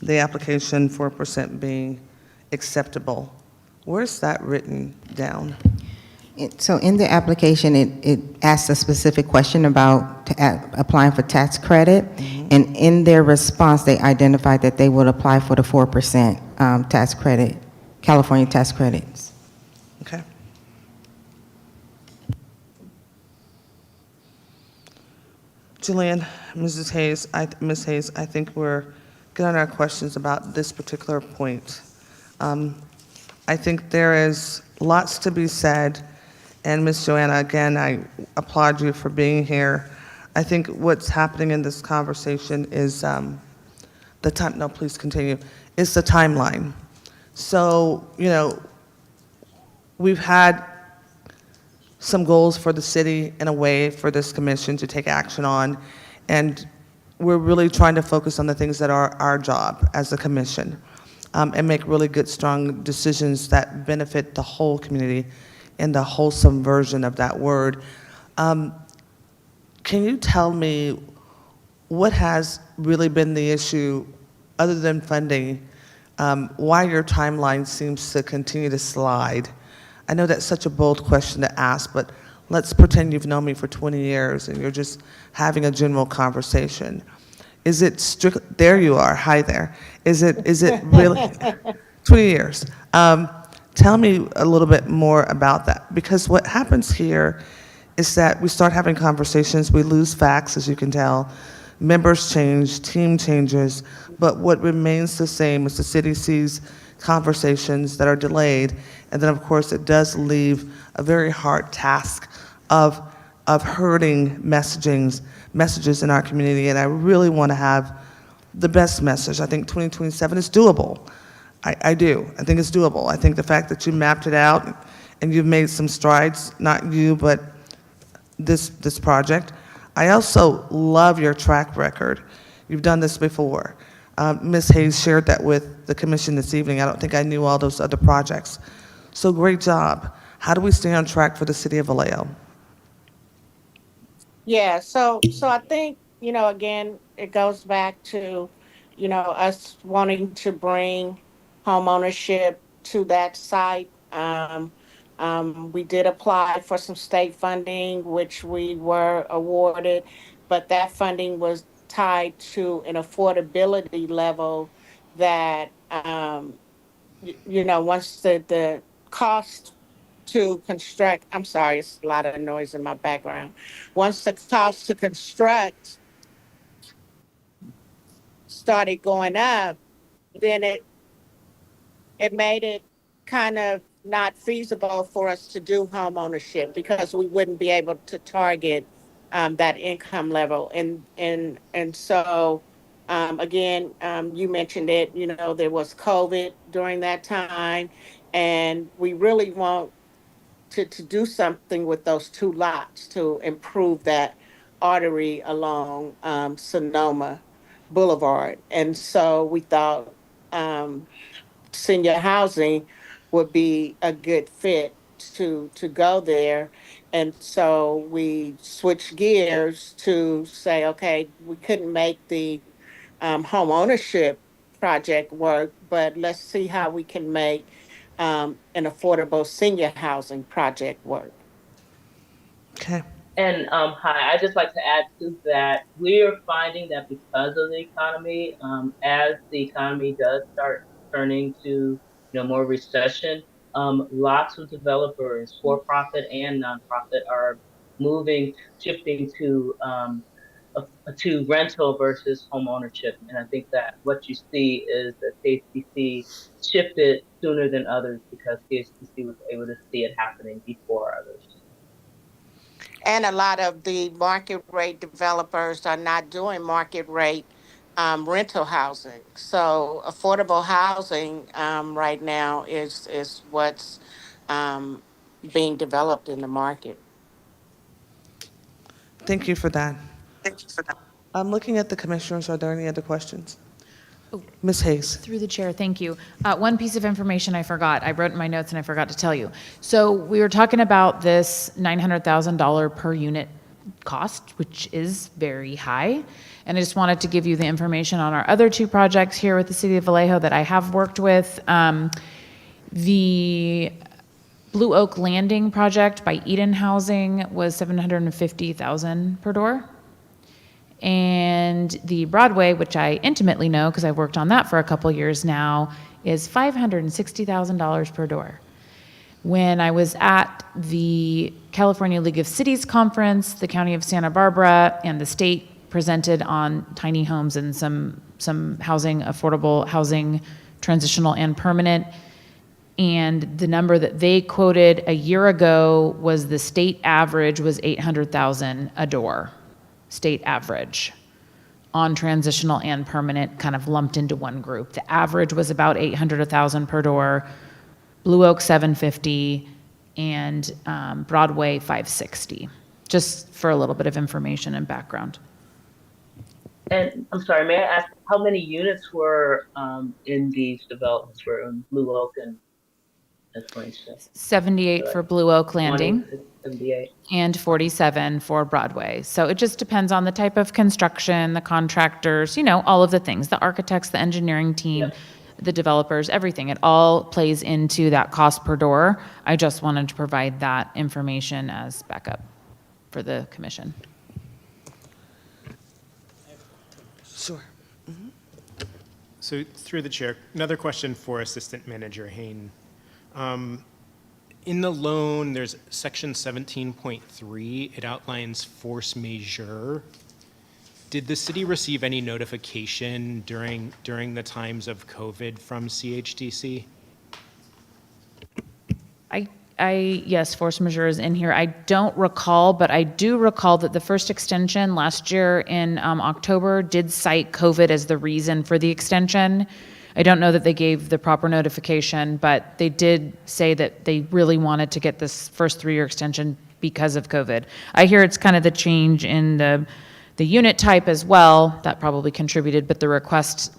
the application 4% being acceptable. Where's that written down? So in the application, it asks a specific question about applying for tax credit, and in their response, they identified that they would apply for the 4% tax credit, California tax credits. Okay. Julian, Ms. Hayes, I think we're good on our questions about this particular point. I think there is lots to be said, and Ms. Joanna, again, I applaud you for being here. I think what's happening in this conversation is the time, no, please continue, is the timeline. So, we've had some goals for the city in a way for this commission to take action on, and we're really trying to focus on the things that are our job as a commission, and make really good, strong decisions that benefit the whole community in the wholesome version of that word. Can you tell me what has really been the issue, other than funding, why your timeline seems to continue to slide? I know that's such a bold question to ask, but let's pretend you've known me for 20 years and you're just having a general conversation. Is it strict? There you are. Hi there. Is it really 20 years? Tell me a little bit more about that, because what happens here is that we start having conversations, we lose facts, as you can tell, members change, team changes, but what remains the same is the city sees conversations that are delayed, and then of course it does leave a very hard task of herding messages in our community, and I really want to have the best message. I think 2027 is doable. I do. I think it's doable. I think the fact that you mapped it out and you've made some strides, not you, but this project. I also love your track record. You've done this before. Ms. Hayes shared that with the commission this evening. I don't think I knew all those other projects. So great job. How do we stay on track for the city of Vallejo? Yeah, so I think, again, it goes back to, us wanting to bring home ownership to that site. We did apply for some state funding, which we were awarded, but that funding was tied to an affordability level that, once the cost to construct, I'm sorry, it's a lot of noise in my background. Once the cost to construct started going up, then it made it kind of not feasible for us to do home ownership because we wouldn't be able to target that income level. And so again, you mentioned it, there was COVID during that time, and we really want to do something with those two lots to improve that artery along Sonoma Boulevard. And so we thought senior housing would be a good fit to go there. And so we switched gears to say, okay, we couldn't make the home ownership project work, but let's see how we can make an affordable senior housing project work. Okay. And hi, I'd just like to add to that. We're finding that because of the economy, as the economy does start turning to more recession, lots of developers, for profit and nonprofit, are shifting to rental versus home ownership. And I think that what you see is that CHDC shifted sooner than others because CHDC was able to see it happening before others. And a lot of the market rate developers are not doing market rate rental housing. So affordable housing right now is what's um, being developed in the market. Thank you for that. I'm looking at the commissioners. Are there any other questions? Ms. Hayes. Through the chair, thank you. One piece of information I forgot. I wrote in my notes and I forgot to tell you. So we were talking about this $900,000 per unit cost, which is very high. And I just wanted to give you the information on our other two projects here with the City of Vallejo that I have worked with. The Blue Oak Landing project by Eden Housing was $750,000 per door. And the Broadway, which I intimately know because I've worked on that for a couple years now, is $560,000 per door. When I was at the California League of Cities conference, the County of Santa Barbara and the state presented on tiny homes and some housing, affordable housing, transitional and permanent. And the number that they quoted a year ago was the state average was $800,000 a door. State average on transitional and permanent, kind of lumped into one group. The average was about $800, $1,000 per door. Blue Oak $750, and Broadway $560. Just for a little bit of information and background. And I'm sorry, may I ask how many units were in these developments? Were in Blue Oak and 26? 78 for Blue Oak Landing. 78. And 47 for Broadway. So it just depends on the type of construction, the contractors, all of the things, the architects, the engineering team, Yep. the developers, everything. It all plays into that cost per door. I just wanted to provide that information as backup for the commission. Sure. So through the chair, another question for Assistant Manager Hain. In the loan, there's section 17.3. It outlines force majeure. Did the city receive any notification during the times of COVID from CHDC? Yes, force majeure is in here. I don't recall, but I do recall that the first extension last year in October did cite COVID as the reason for the extension. I don't know that they gave the proper notification, but they did say that they really wanted to get this first 3-year extension because of COVID. I hear it's kind of the change in the unit type as well. That probably contributed, but the request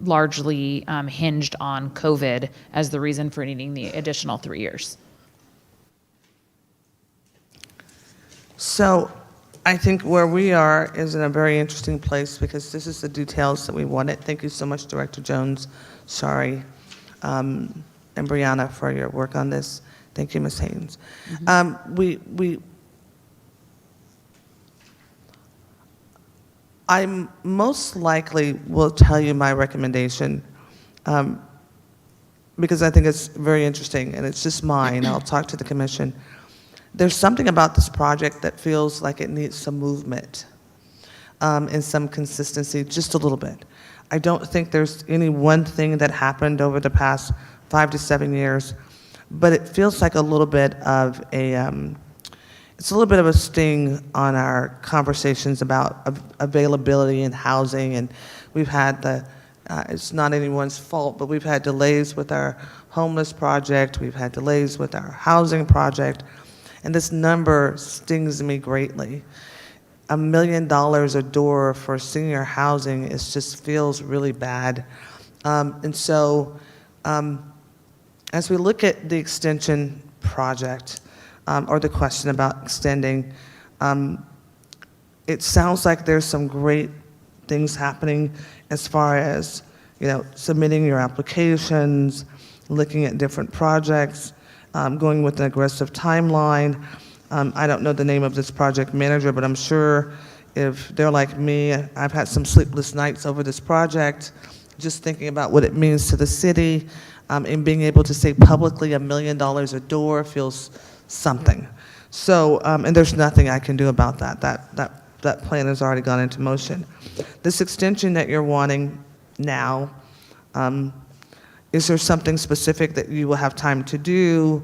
largely hinged on COVID as the reason for needing the additional 3 years. So I think where we are is in a very interesting place because this is the details that we wanted. Thank you so much, Director Jones, Shari, and Brianna for your work on this. Thank you, Ms. Haynes. I most likely will tell you my recommendation because I think it's very interesting and it's just mine. I'll talk to the commission. There's something about this project that feels like it needs some movement and some consistency, just a little bit. I don't think there's any one thing that happened over the past 5 to 7 years, but it feels like a little bit of it's a little bit of a sting on our conversations about availability and housing, and we've had it's not anyone's fault, but we've had delays with our homeless project, we've had delays with our housing project, and this number stings me greatly. $1 million a door for senior housing just feels really bad. And so as we look at the extension project, or the question about extending, it sounds like there's some great things happening as far as, submitting your applications, looking at different projects, going with an aggressive timeline. I don't know the name of this project manager, but I'm sure if they're like me, I've had some sleepless nights over this project, just thinking about what it means to the city. and being able to say publicly $1 million a door feels something. So, and there's nothing I can do about that. That plan has already gone into motion. This extension that you're wanting now, is there something specific that you will have time to do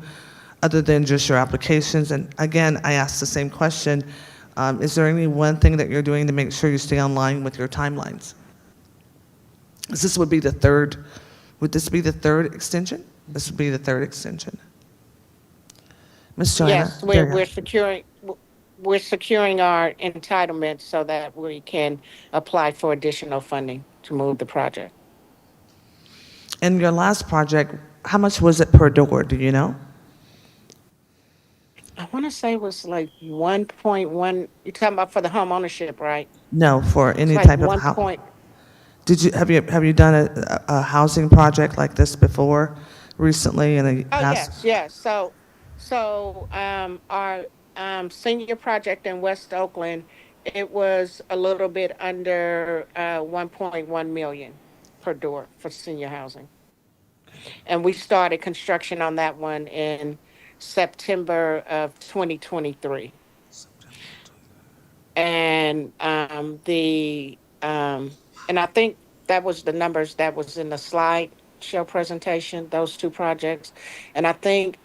other than just your applications? And again, I ask the same question. Is there any one thing that you're doing to make sure you stay online with your timelines? This would be the third, would this be the third extension? This would be the third extension. Ms. Joanna? Yes, There you we're go. securing our entitlements so that we can apply for additional funding to move the project. And your last project, how much was it per door, do you know? I want to say it was like 1.1. You're talking about for the home ownership, right? No, for It's any like type of one house. point. Have you done a housing project like this before, recently in the Oh, past? yes, yes. Our senior project in West Oakland, it was a little bit under 1.1 million per door for senior housing. And we started construction on that one in September of 2023. And and I think that was the numbers that was in the slide show presentation, those two projects. And I think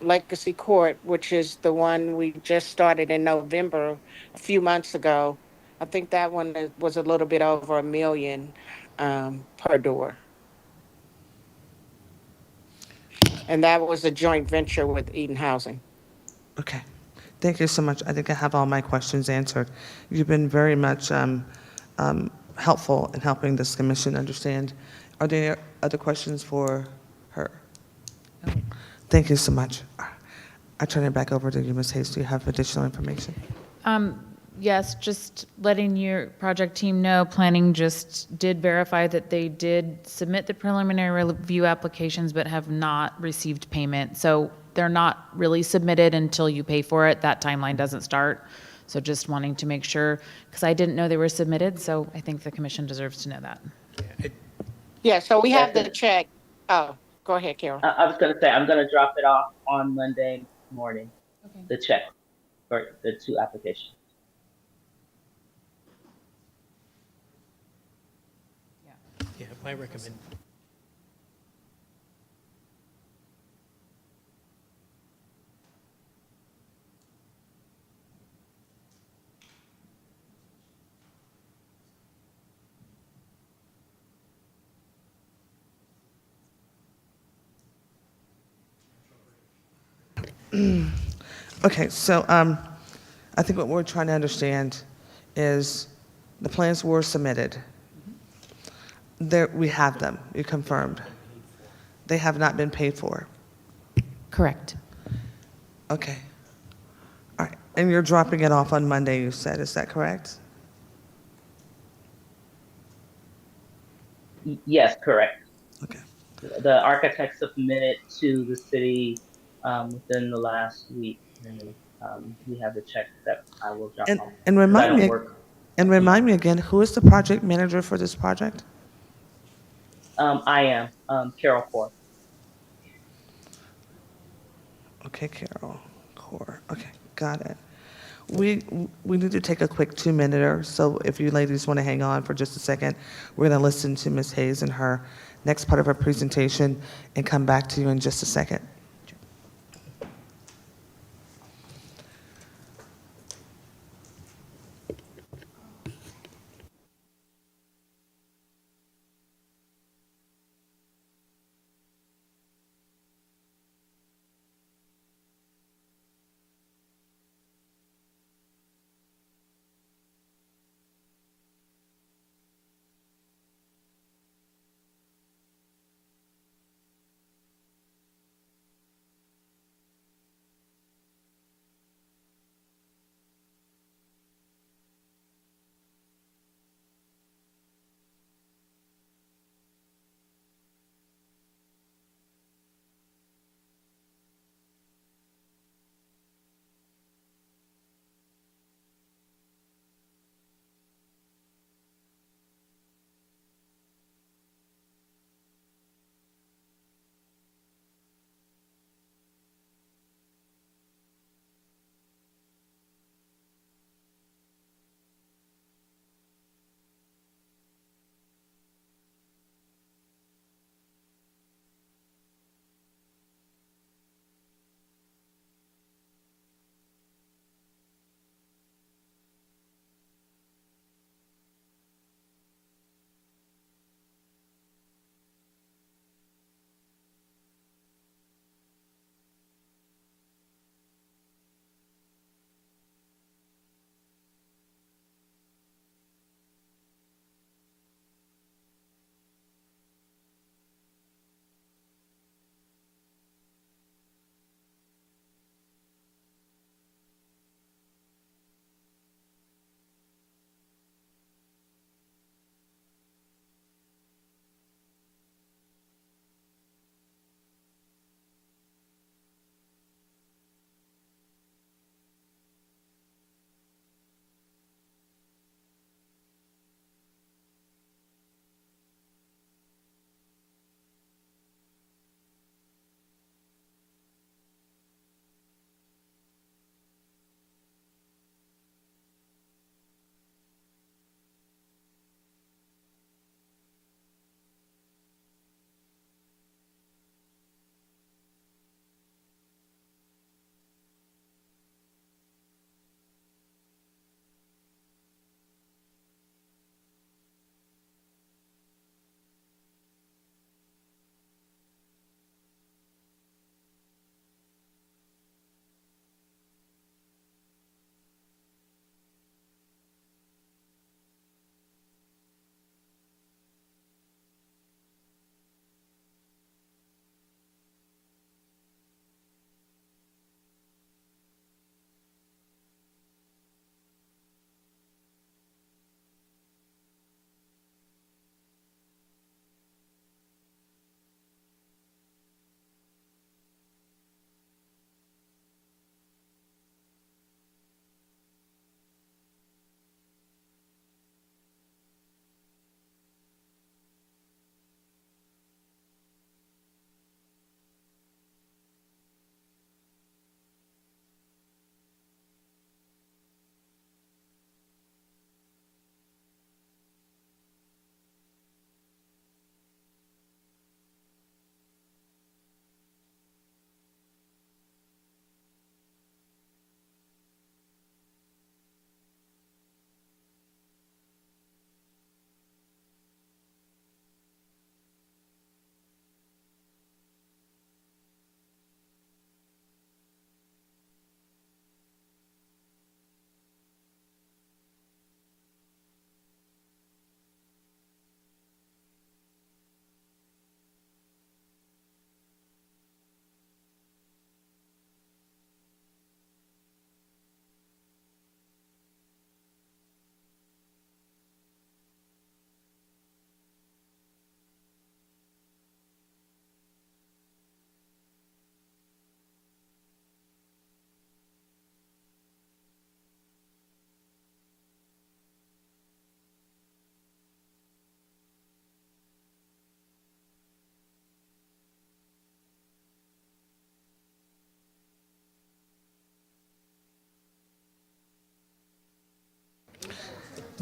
Legacy Court, which is the one we just started in November a few months ago, I think that one was a little bit over 1 million per door. And that was a joint venture with Eden Housing. Okay. Thank you so much. I think I have all my questions answered. You've been very much helpful in helping this commission understand. Are there other questions for her? Thank you so much. I turn it back over to you, Ms. Hayes. Do you have additional information? Yes, just letting your project team know, planning just did verify that they did submit the preliminary review applications but have not received payment. So they're not really submitted until you pay for it. That timeline doesn't start. So just wanting to make sure, because I didn't know they were submitted, so I think the commission deserves to know that. Yeah, so we have Yes, the check. Oh, go ahead, Carol. I was gonna say, I'm gonna drop it off on Monday morning, Okay. the check for the two applications. Yeah, I recommend. Okay, so I think what we're trying to understand is the plans were submitted. There, we have them, you confirmed. They have not been paid for. Correct. Okay. All right, and you're dropping it off on Monday, you said, is that correct? Yes, correct. Okay. The architect submitted to the city within the last week, and we have the check that I will drop And, off and because I remind don't me, work. and remind me again, who is the project manager for this project? I am Carol Core. Okay, Carol, Core, okay, got it. We, we need to take a quick 2-minute, so if you ladies want to hang on for just a second, we're going to listen to Ms. Hayes and her next part of her presentation and come back to you in just a second.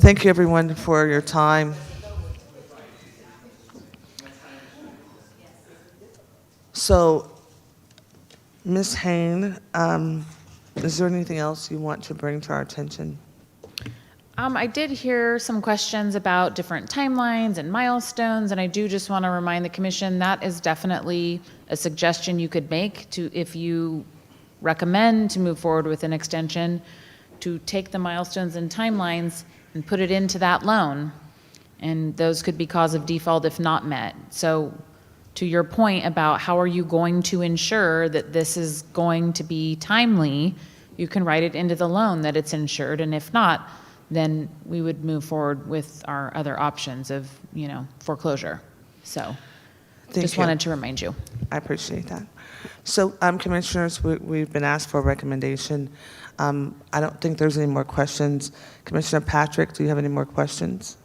Thank you, everyone, for your time. So, Ms. Hain, is there anything else you want to bring to our attention? I did hear some questions about different timelines and milestones, and I do just want to remind the commission that is definitely a suggestion you could make to, if you recommend to move forward with an extension, to take the milestones and timelines and put it into that loan. And those could be cause of default if not met. So to your point about how are you going to ensure that this is going to be timely, you can write it into the loan that it's insured, and if not, then we would move forward with our other options of, foreclosure. So Thank just you. wanted to remind you. I appreciate that. So, Commissioners, we've been asked for a recommendation. I don't think there's any more questions. Commissioner Patrick, do you have any more questions?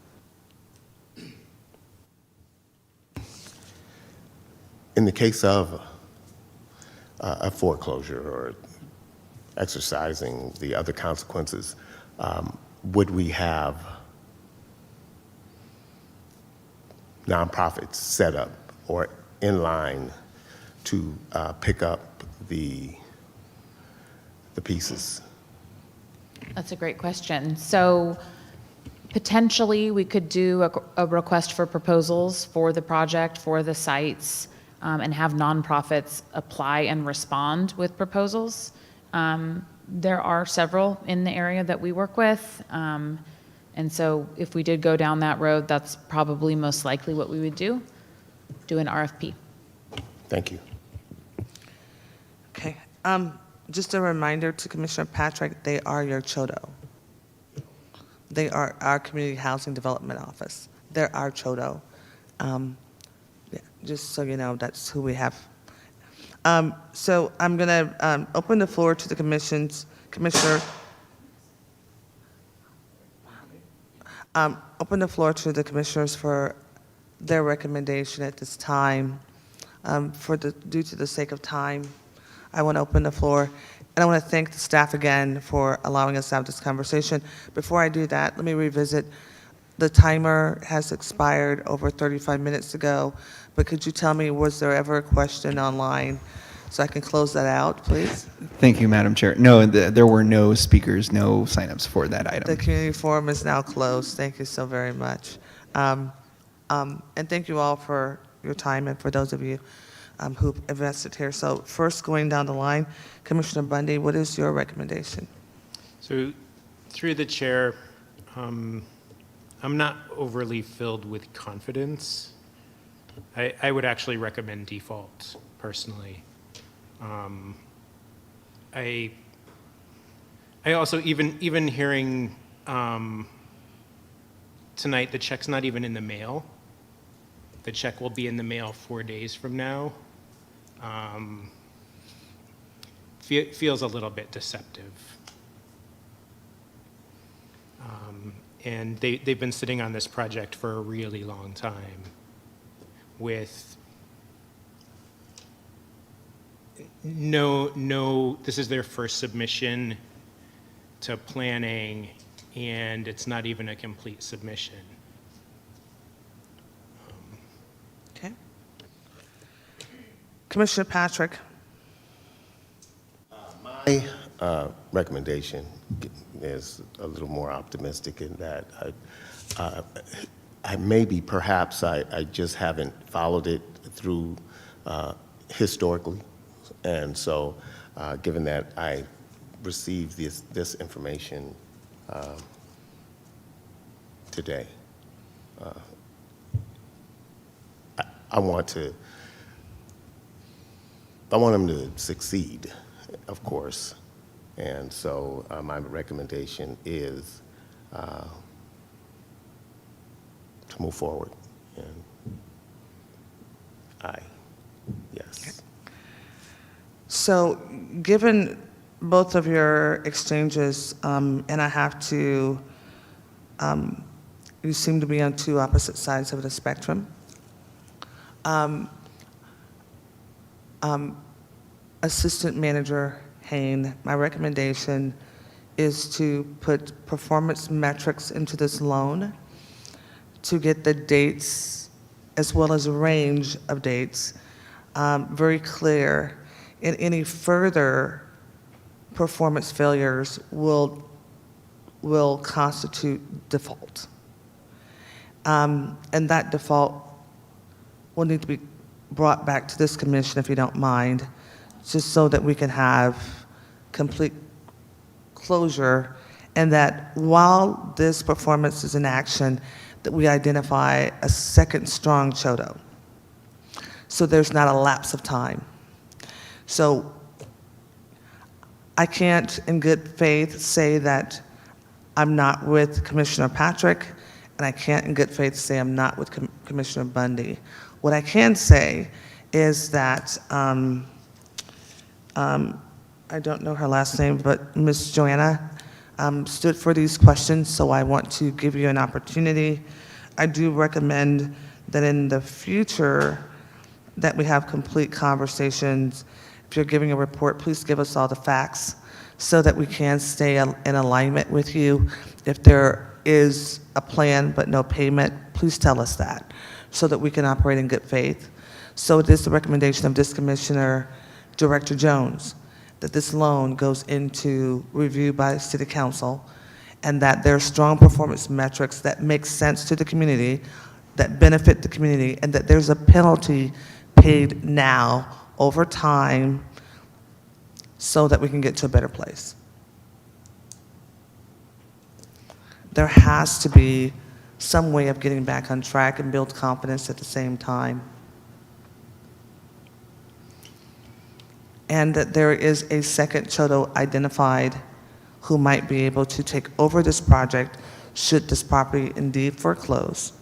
In the case of a foreclosure or exercising the other consequences, would we have nonprofits set up or in line to pick up the pieces? That's a great question. So potentially, we could do a request for proposals for the project, for the sites, and have nonprofits apply and respond with proposals. There are several in the area that we work with. And so if we did go down that road, that's probably most likely what we would do an RFP. Thank you. Okay. Just a reminder to Commissioner Patrick, they are your CHODO. They are our Community Housing Development Office. They're our CHODO. Yeah, just so you know, that's who we have. So I'm going to open the floor to the commissioner. Open the floor to the commissioners for their recommendation at this time. Due to the sake of time, I want to open the floor, and I want to thank the staff again for allowing us to have this conversation. Before I do that, let me revisit. The timer has expired over 35 minutes ago, but could you tell me, was there ever a question online so I can close that out, please? Thank you, Madam Chair. No, there were no speakers, no signups for that item. The community forum is now closed. Thank you so very much. And thank you all for your time and for those of you who invested here. So first, going down the line, Commissioner Bundy, what is your recommendation? So through the chair, I'm not overly filled with confidence. I would actually recommend default personally. I also, even hearing tonight, the check's not even in the mail. The check will be in the mail 4 days from now. Feels a little bit deceptive. And they've been sitting on this project for a really long time with this is their first submission to planning, and it's not even a complete submission. Okay. Commissioner Patrick. My recommendation is a little more optimistic in that I maybe perhaps I just haven't followed it through historically, and so given that I received this information today, I want them to succeed, of course. And so my recommendation is to move forward. And yes. So given both of your exchanges, and I have to, you seem to be on two opposite sides of the spectrum. Assistant Manager Hain, my recommendation is to put performance metrics into this loan to get the dates as well as a range of dates very clear, and any further performance failures will constitute default. And that default will need to be brought back to this commission, if you don't mind, just so that we can have complete closure, and that while this performance is in action, that we identify a second strong CHODO, so there's not a lapse of time. So I can't, in good faith, say that I'm not with Commissioner Patrick, and I can't, in good faith, say I'm not with Commissioner Bundy. What I can say is that, I don't know her last name, but Ms. Joanna stood for these questions, so I want to give you an opportunity. I do recommend that in the future that we have complete conversations. If you're giving a report, please give us all the facts so that we can stay in alignment with you. If there is a plan but no payment, please tell us that so that we can operate in good faith. So it is the recommendation of this Commissioner, Director Jones, that this loan goes into review by City Council, and that there are strong performance metrics that make sense to the community, that benefit the community, and that there's a penalty paid now over time so that we can get to a better place. There has to be some way of getting back on track and build confidence at the same time. And that there is a second CHODO identified who might be able to take over this project should this property indeed foreclose.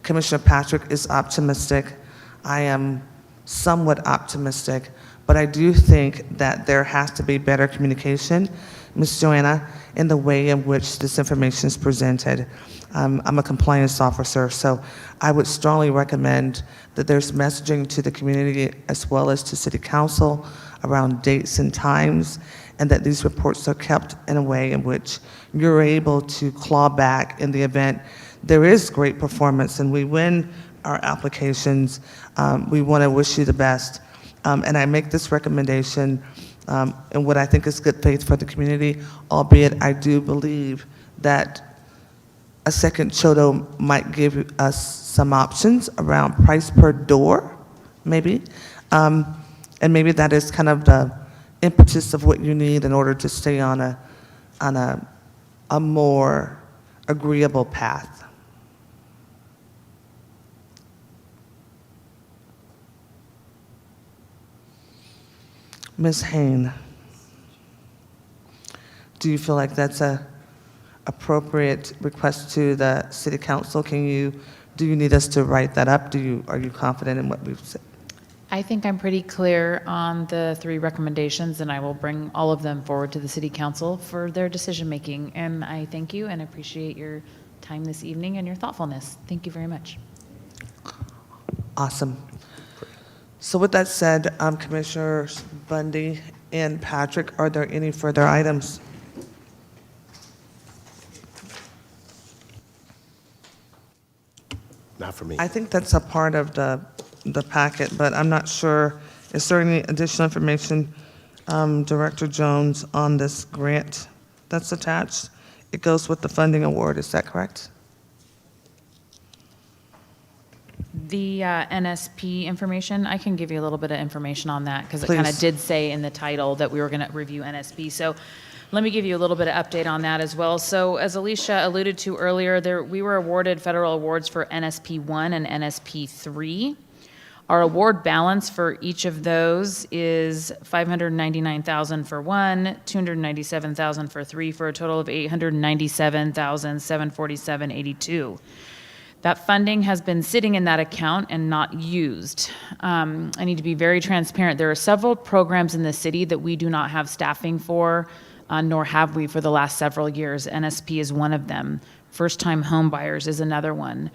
Commissioner Patrick is optimistic. I am somewhat optimistic, but I do think that there has to be better communication, Ms. Joanna, in the way in which this information is presented. I'm a compliance officer, so I would strongly recommend that there's messaging to the community as well as to City Council around dates and times, and that these reports are kept in a way in which you're able to claw back in the event there is great performance and we win our applications. We want to wish you the best. And I make this recommendation in what I think is good faith for the community, albeit I do believe that a second CHODO might give us some options around price per door, maybe. And maybe that is kind of the impetus of what you need in order to stay on a more agreeable path. Ms. Hain, do you feel like that's a appropriate request to the City Council? Do you need us to write that up? Are you confident in what we've said? I think I'm pretty clear on the 3 recommendations, and I will bring all of them forward to the City Council for their decision-making. And I thank you and appreciate your time this evening and your thoughtfulness. Thank you very much. Awesome. So with that said, Commissioners Bundy and Patrick, are there any further items? Not for me. I think that's a part of the packet, but I'm not sure. Is there any additional information, Director Jones, on this grant that's attached? It goes with the funding award, is that correct? The NSP information, I can give you a little bit of information on that because it kind of Please. did say in the title that we were going to review NSP. So let me give you a little bit of update on that as well. So as Alicia alluded to earlier, we were awarded federal awards for NSP 1 and NSP 3. Our award balance for each of those is $599,000 for 1, $297,000 for 3, for a total of $897,747.82. That funding has been sitting in that account and not used. I need to be very transparent. There are several programs in the city that we do not have staffing for, nor have we for the last several years. NSP is one of them. First-time home buyers is another one.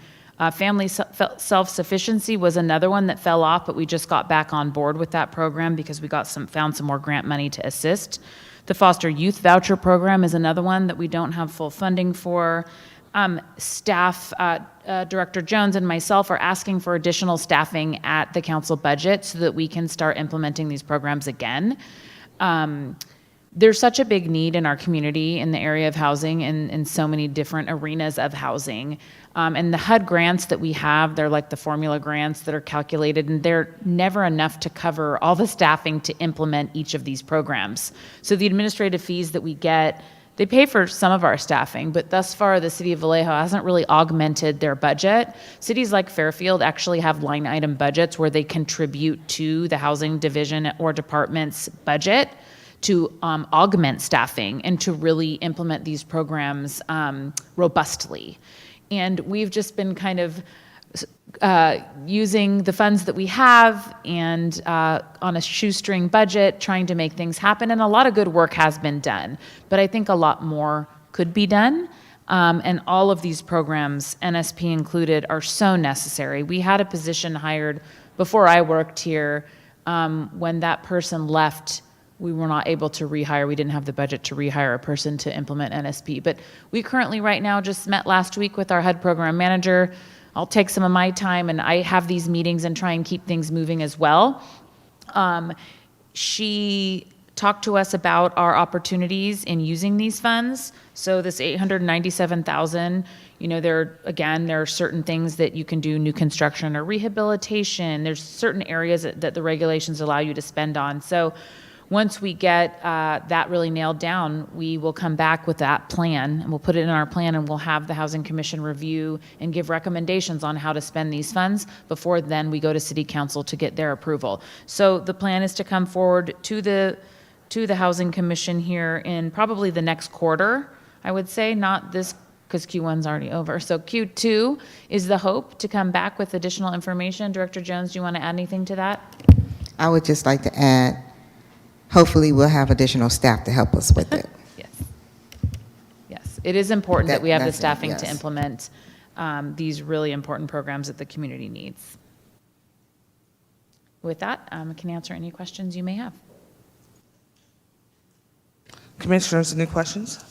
Family self-sufficiency was another one that fell off, but we just got back on board with that program because we found some more grant money to assist. The foster youth voucher program is another one that we don't have full funding for. Staff, Director Jones and myself are asking for additional staffing at the council budget so that we can start implementing these programs again. There's such a big need in our community in the area of housing and in so many different arenas of housing. And the HUD grants that we have, they're like the formula grants that are calculated, and they're never enough to cover all the staffing to implement each of these programs. So the administrative fees that we get, they pay for some of our staffing, but thus far the city of Vallejo hasn't really augmented their budget. Cities like Fairfield actually have line item budgets where they contribute to the housing division or department's budget to augment staffing and to really implement these programs robustly. And we've just been kind of using the funds that we have and on a shoestring budget, trying to make things happen. And a lot of good work has been done, but I think a lot more could be done. And all of these programs, NSP included, are so necessary. We had a position hired before I worked here. When that person left, we were not able to rehire. We didn't have the budget to rehire a person to implement NSP. But we currently right now just met last week with our HUD program manager. I'll take some of my time and I have these meetings and try and keep things moving as well. She talked to us about our opportunities in using these funds. So this $897,000, there are certain things that you can do, new construction or rehabilitation. There's certain areas that the regulations allow you to spend on. So once we get that really nailed down, we will come back with that plan, and we'll put it in our plan, and we'll have the Housing Commission review and give recommendations on how to spend these funds. Before then, we go to City Council to get their approval. So the plan is to come forward to the Housing Commission here in probably the next quarter, I would say, not this, because Q1's already over. So Q2 is the hope to come back with additional information. Director Jones, do you want to add anything to that? I would just like to add, hopefully we'll have additional staff to help us with it. Yes, it is important that we have the That's it, staffing to yes. implement these really important programs that the community needs. With that, I can answer any questions you may have. Commissioners, any questions?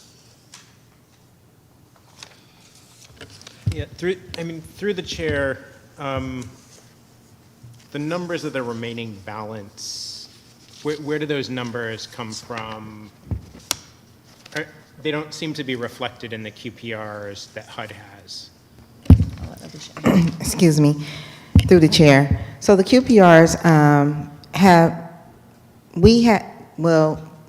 Yeah, through the chair, the numbers of the remaining balance, where do those numbers come from? They don't seem to be reflected in the QPRs that HUD has. Excuse me, through the chair. So the QPRs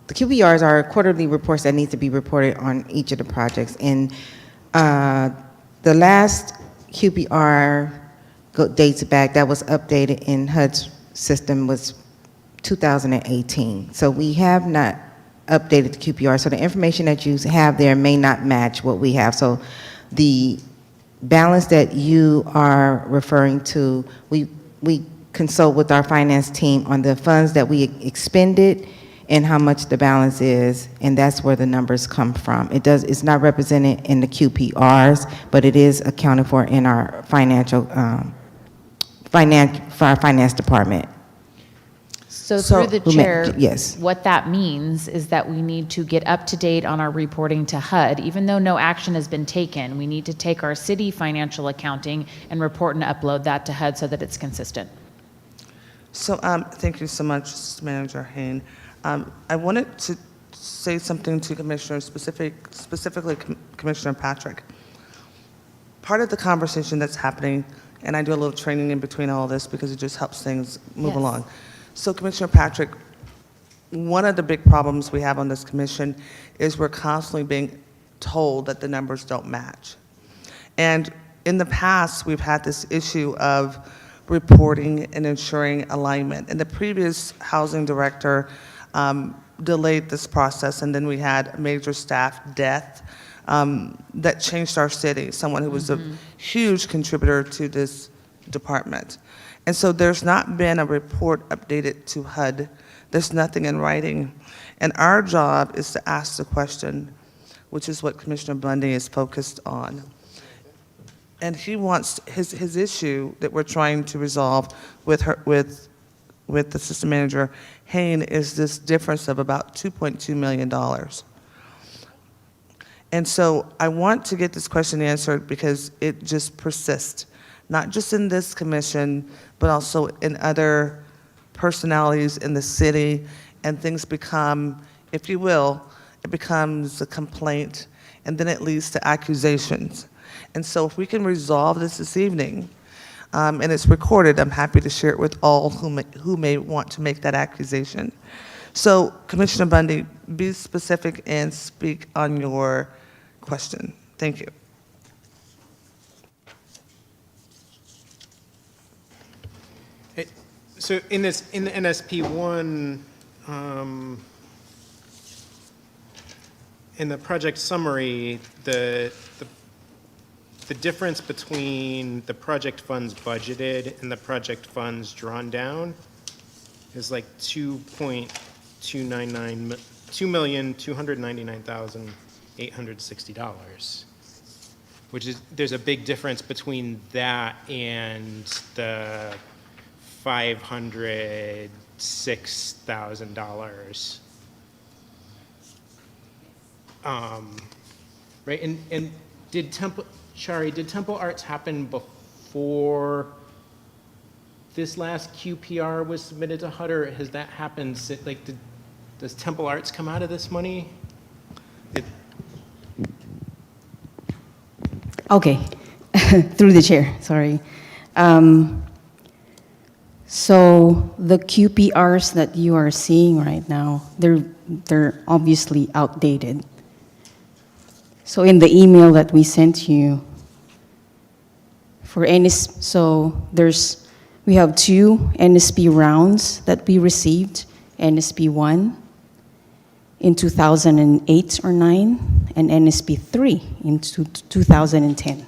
the QPRs are quarterly reports that need to be reported on each of the projects. And the last QPR dates back that was updated in HUD's system was 2018. So we have not updated the QPR. So the information that you have there may not match what we have. So the balance that you are referring to, we consult with our finance team on the funds that we expended and how much the balance is, and that's where the numbers come from. It's not represented in the QPRs, but it is accounted for in our for our finance department. So through the chair, yes. what that means is that we need to get up to date on our reporting to HUD. Even though no action has been taken, we need to take our city financial accounting and report and upload that to HUD so that it's consistent. So thank you so much, Manager Hain. I wanted to say something to Commissioner, specifically Commissioner Patrick. Part of the conversation that's happening, and I do a little training in between all this because it just helps things move Yes. along. So Commissioner Patrick, one of the big problems we have on this commission is we're constantly being told that the numbers don't match. And in the past, we've had this issue of reporting and ensuring alignment. And the previous housing director delayed this process, and then we had a major staff death that changed our city, someone who was a huge contributor to this department. And so there's not been a report updated to HUD. There's nothing in writing. And our job is to ask the question, which is what Commissioner Bundy is focused on. And he wants, his issue that we're trying to resolve with her, with Assistant Manager Hain is this difference of about $2.2 million. And so I want to get this question answered because it just persists, not just in this commission, but also in other personalities in the city, and things become, if you will, it becomes a complaint, and then it leads to accusations. And so if we can resolve this evening, and it's recorded, I'm happy to share it with all who may want to make that accusation. So Commissioner Bundy, be specific and speak on your question. Thank you. So in the NSP1, in the project summary, the difference between the project funds budgeted and the project funds drawn down is like $2,299,860, which is, there's a big difference between that and the $506,000. Right, and did Temple Arts happen before this last QPR was submitted to HUD, or has that happened, like, does Temple Arts come out of this money? Okay, through the chair, sorry. So the QPRs that you are seeing right now, they're obviously outdated. So in the email that we sent you, for we have two NSP rounds that we received, NSP 1 in 2008 or 9, and NSP 3 in 2010.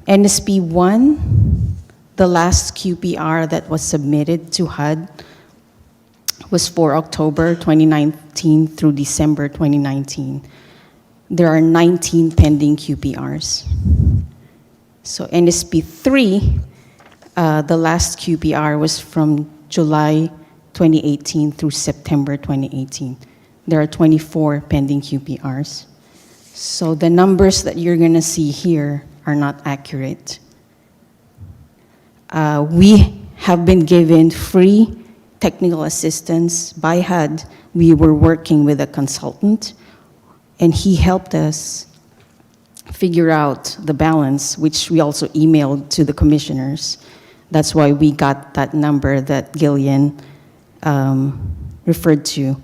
NSP 1, the last QPR that was submitted to HUD was for October 2019 through December 2019. There are 19 pending QPRs. So NSP 3, the last QPR was from July 2018 through September 2018. There are 24 pending QPRs. So the numbers that you're gonna see here are not accurate. We have been given free technical assistance by HUD. We were working with a consultant, and he helped us figure out the balance, which we also emailed to the commissioners. That's why we got that number that Gillian referred to.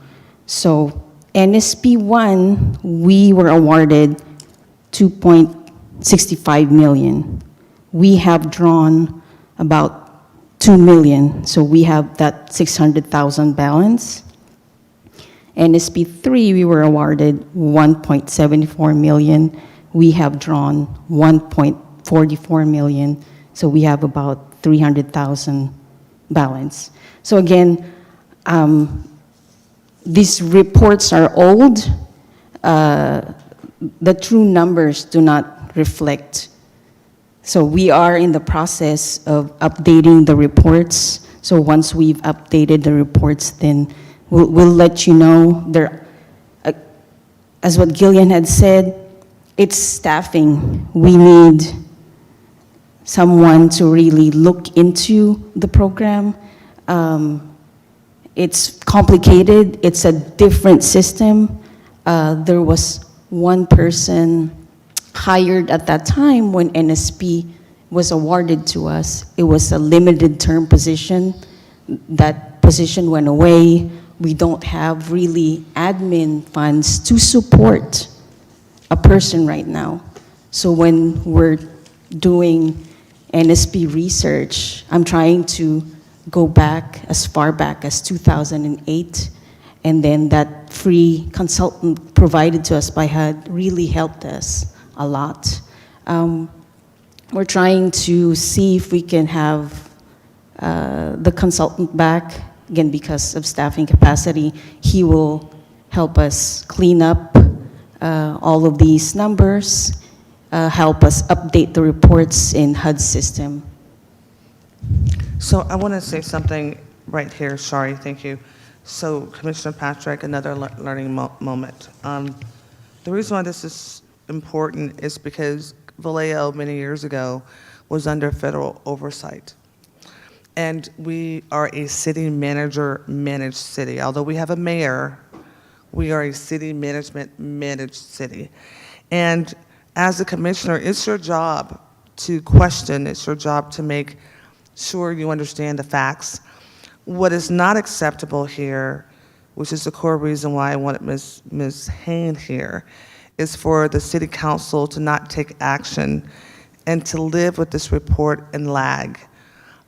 So NSP 1, we were awarded 2.65 million. We have drawn about 2 million, so we have that 600,000 balance. NSP 3, we were awarded 1.74 million. We have drawn 1.44 million, so we have about 300,000 balance. So again, these reports are old. The true numbers do not reflect. So we are in the process of updating the reports. So once we've updated the reports, then we'll let you know. As what Gillian had said, it's staffing. We need someone to really look into the program. It's complicated. It's a different system. There was one person hired at that time when NSP was awarded to us. It was a limited term position. That position went away. We don't have really admin funds to support a person right now. So when we're doing NSP research, I'm trying to go back as far back as 2008, and then that free consultant provided to us by HUD really helped us a lot. We're trying to see if we can have the consultant back, again, because of staffing capacity. He will help us clean up all of these numbers help us update the reports in HUD system. So I want to say something right here, Shari, thank you. So Commissioner Patrick, another learning moment. The reason why this is important is because Vallejo many years ago was under federal oversight. And we are a city manager managed city. Although we have a mayor, we are a city management managed city. And as a commissioner, it's your job to question, it's your job to make sure you understand the facts. What is not acceptable here, which is the core reason why I wanted Ms. Hain here, is for the city council to not take action and to live with this report and lag,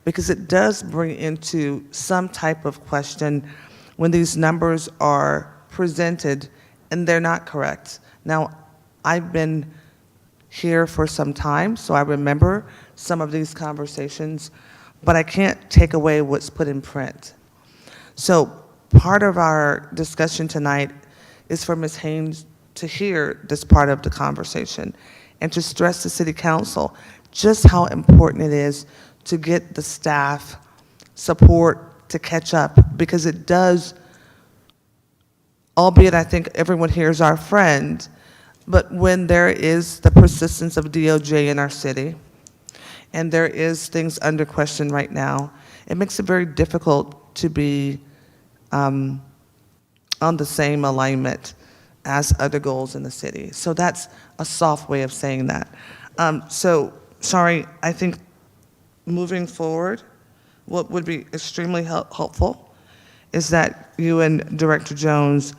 because it does bring into some type of question when these numbers are presented and they're not correct. Now, I've been here for some time, so I remember some of these conversations, but I can't take away what's put in print. So part of our discussion tonight is for Ms. Haynes to hear this part of the conversation and to stress to City Council just how important it is to get the staff support to catch up, because it does, albeit I think everyone here is our friend, but when there is the persistence of DOJ in our city, and there is things under question right now, it makes it very difficult to be on the same alignment as other goals in the city. So that's a soft way of saying that. So, sorry, I think moving forward, what would be extremely helpful is that you and Director Jones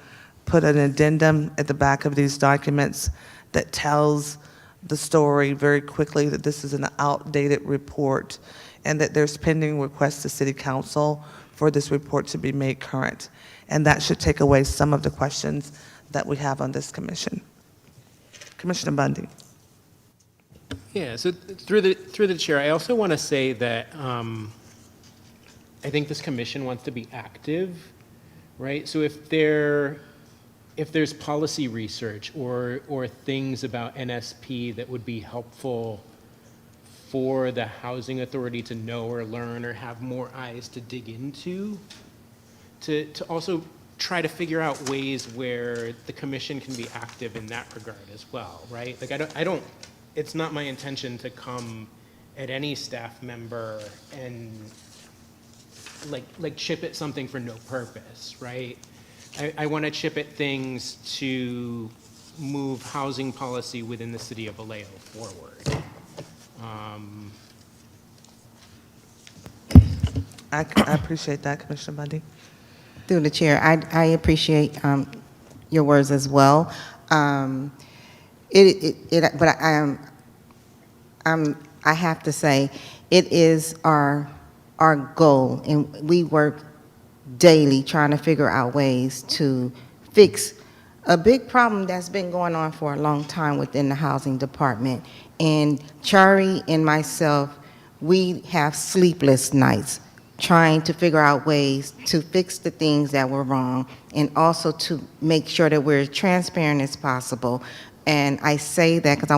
put an addendum at the back of these documents that tells the story very quickly that this is an outdated report and that there's pending requests to City Council for this report to be made current. And that should take away some of the questions that we have on this commission. Commissioner Bundy. Yeah, so through the chair, I also want to say that I think this commission wants to be active, right? So if there's policy research or things about NSP that would be helpful for the housing authority to know or learn or have more eyes to dig into, to also try to figure out ways where the commission can be active in that regard as well, right? Like I don't, it's not my intention to come at any staff member and like chip at something for no purpose, right? I want to chip at things to move housing policy within the city of Vallejo forward. I appreciate that, Commissioner Bundy. Through the chair, I appreciate your words as well. But I have to say, it is our goal, and we work daily trying to figure out ways to fix a big problem that's been going on for a long time within the housing department. And Chari and myself, we have sleepless nights trying to figure out ways to fix the things that were wrong, and also to make sure that we're as transparent as possible. And I say that because I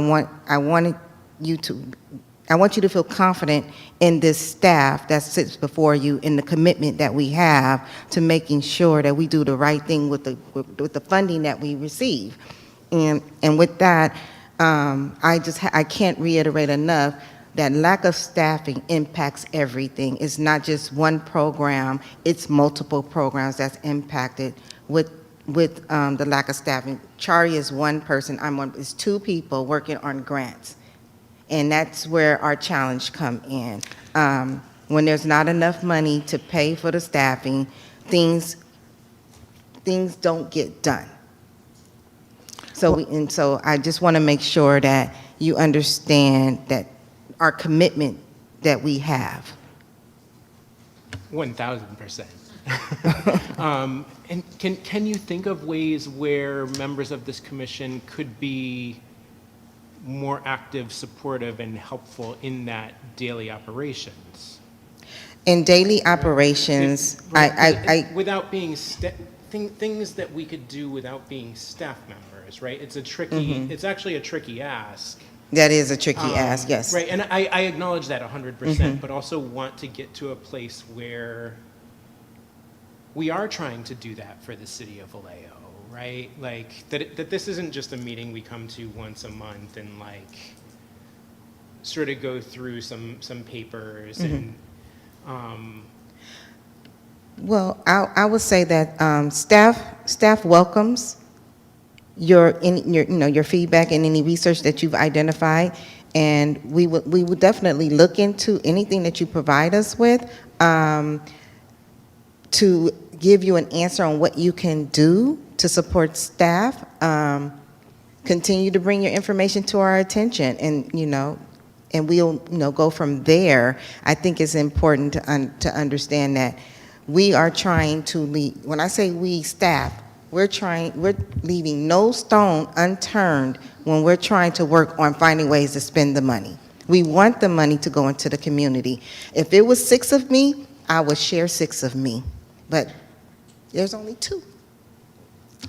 want you to feel confident in this staff that sits before you, in the commitment that we have to making sure that we do the right thing with the funding that we receive. And with that, I can't reiterate enough that lack of staffing impacts everything. It's not just one program, it's multiple programs that's impacted with the lack of staffing. Chari is one person, it's two people working on grants. And that's where our challenge come in. When there's not enough money to pay for the staffing, things don't get done. So I just want to make sure that you understand that our commitment that we have. 1,000%. And can you think of ways where members of this commission could be more active, supportive, and helpful in that daily operations? In daily operations, without being things that we could do without being staff members, right? It's a tricky. It's actually a tricky ask. That is a tricky ask, yes. Right, and I acknowledge that 100%, but also want to get to a place where we are trying to do that for the city of Vallejo, right? Like, that this isn't just a meeting we come to once a month and like sort of go through some papers and, Well, I would say that staff welcomes your feedback and any research that you've identified, and we would definitely look into anything that you provide us with to give you an answer on what you can do to support staff. Continue to bring your information to our attention, and we'll go from there. I think it's important to understand that we are trying to lead. When I say we, staff, we're leaving no stone unturned when we're trying to work on finding ways to spend the money. We want the money to go into the community. If it was 6 of me, I would share 6 of me, but there's only 2.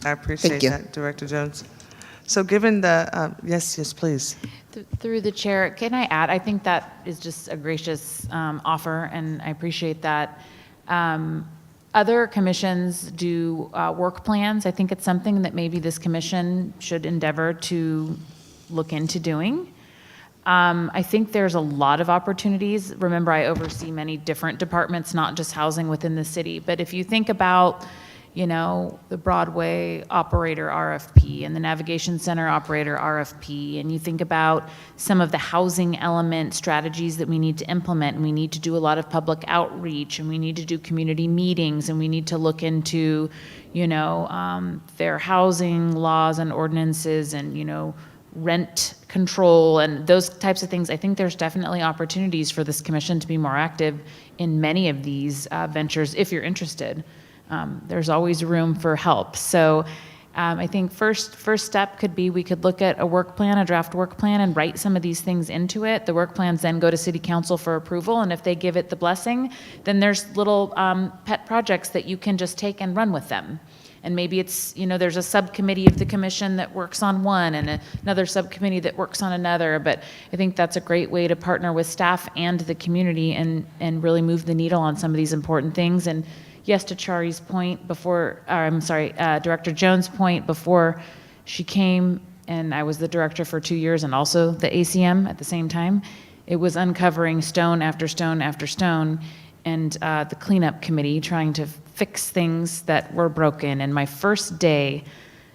I appreciate Thank you. that, Director Jones. So given the, yes, please. Through the chair, can I add, I think that is just a gracious offer, and I appreciate that. Other commissions do work plans. I think it's something that maybe this commission should endeavor to look into doing. I think there's a lot of opportunities. Remember, I oversee many different departments, not just housing within the city. But if you think about, the Broadway operator RFP and the Navigation Center operator RFP, and you think about some of the housing element strategies that we need to implement, and we need to do a lot of public outreach, and we need to do community meetings, and we need to look into, fair housing laws and ordinances, and, rent control and those types of things. I think there's definitely opportunities for this commission to be more active in many of these ventures if you're interested. There's always room for help. So I think first step could be we could look at a work plan, a draft work plan, and write some of these things into it. The work plans then go to city council for approval, and if they give it the blessing, then there's little pet projects that you can just take and run with them. And maybe it's, there's a subcommittee of the commission that works on one and another subcommittee that works on another. But I think that's a great way to partner with staff and the community and really move the needle on some of these important things. And yes, to Chari's point before, Director Jones' point before she came, and I was the director for 2 years and also the ACM at the same time, it was uncovering stone after stone after stone, and the cleanup committee trying to fix things that were broken. And my first day,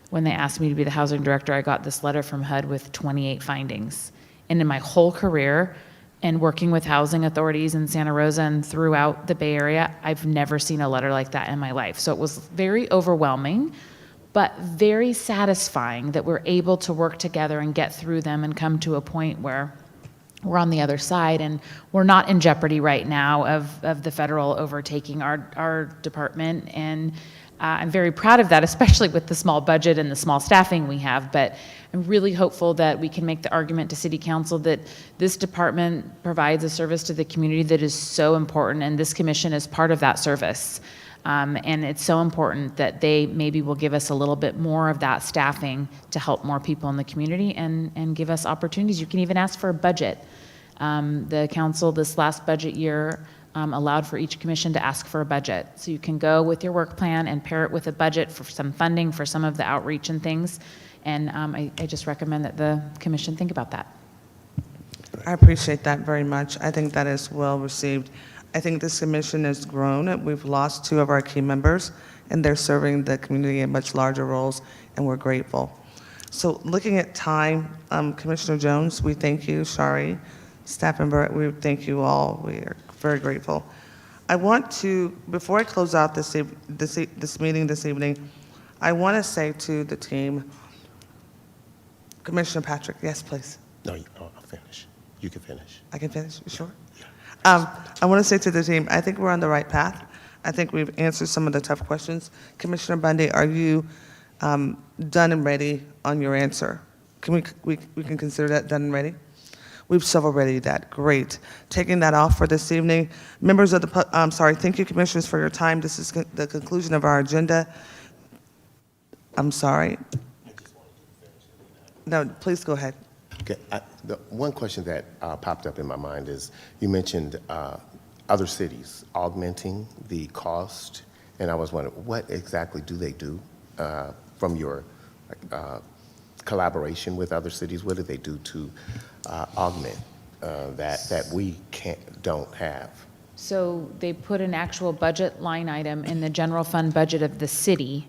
when they asked me to be the housing director, I got this letter from HUD with 28 findings. And in my whole career, and working with housing authorities in Santa Rosa and throughout the Bay Area, I've never seen a letter like that in my life. So it was very overwhelming, but very satisfying that we're able to work together and get through them and come to a point where we're on the other side and we're not in jeopardy right now of the federal overtaking our department. And I'm very proud of that, especially with the small budget and the small staffing we have. But I'm really hopeful that we can make the argument to City Council that this department provides a service to the community that is so important, and this commission is part of that service. And it's so important that they maybe will give us a little bit more of that staffing to help more people in the community and give us opportunities. You can even ask for a budget. The council this last budget year allowed for each commission to ask for a budget. So you can go with your work plan and pair it with a budget for some funding for some of the outreach and things. And I just recommend that the commission think about that. I appreciate that very much. I think that is well received. I think this commission has grown. We've lost 2 of our key members, and they're serving the community in much larger roles, and we're grateful. So looking at time, Commissioner Jones, we thank you. Shari, Stappenberg, we thank you all. We are very grateful. I want to, before I close out this meeting this evening, I want to say to the team, Commissioner Patrick, yes, please. No, I'll finish. You can finish. I can finish, you sure? I want to say to the team, I think we're on the right path. I think we've answered some of the tough questions. Commissioner Bundy, are you done and ready on your answer? Can we can consider that done and ready? We've shovel-readied that. Great. Taking that off for this evening. Members of the, thank you, commissioners, for your time. This is the conclusion of our agenda. I'm sorry. No, please go ahead. Okay, the one question that popped up in my mind is, you mentioned other cities augmenting the cost, and I was wondering, what exactly do they do from your collaboration with other cities? What do they do to augment that we don't have? So they put an actual budget line item in the general fund budget of the city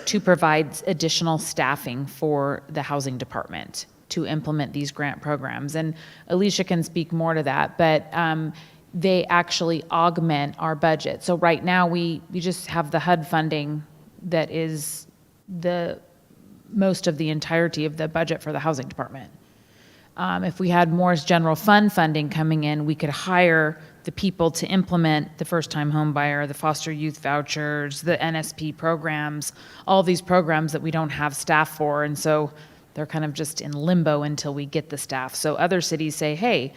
to provide additional staffing for the housing department to implement these grant programs. And Alicia can speak more to that, but they actually augment our budget. So right now, we just have the HUD funding that is the most of the entirety of the budget for the housing department. If we had more general fund funding coming in, we could hire the people to implement the first-time home buyer, the foster youth vouchers, the NSP programs, all these programs that we don't have staff for. And so they're kind of just in limbo until we get the staff. So other cities say, hey,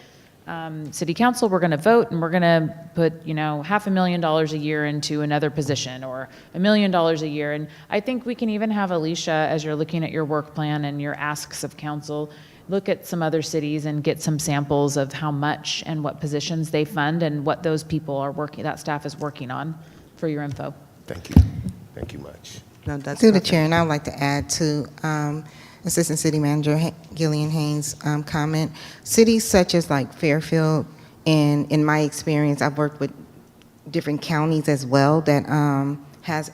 city council, we're going to vote and we're going to put, $500,000 a year into another position, or $1 million a year. And I think we can even have Alicia, as you're looking at your work plan and your asks of council, look at some other cities and get some samples of how much and what positions they fund and what those people are working, that staff is working on, for your info. Thank you. Thank you much. No, that's Through the perfect. chair, and I would like to add to Assistant City Manager Gillian Haynes' comment. Cities such as like Fairfield, and in my experience, I've worked with different counties as well that has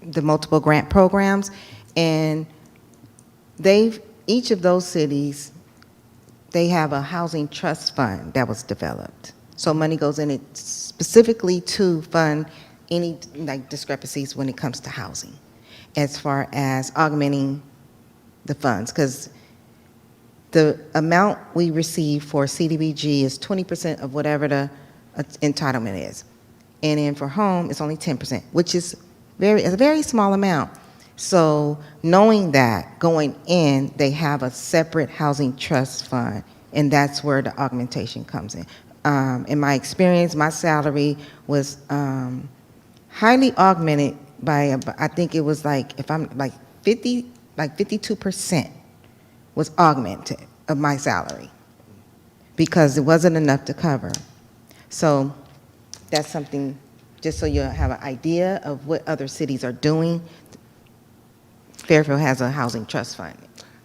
the multiple grant programs, and each of those cities, they have a housing trust fund that was developed. So money goes in it specifically to fund any discrepancies when it comes to housing, as far as augmenting the funds, because the amount we receive for CDBG is 20% of whatever the entitlement is. And then for home, it's only 10%, which is a very small amount. So knowing that, going in, they have a separate housing trust fund, and that's where the augmentation comes in. In my experience, my salary was highly augmented by, I think it was 52% was augmented of my salary, because it wasn't enough to cover. So that's something, just so you have an idea of what other cities are doing. Fairfield has a housing trust fund.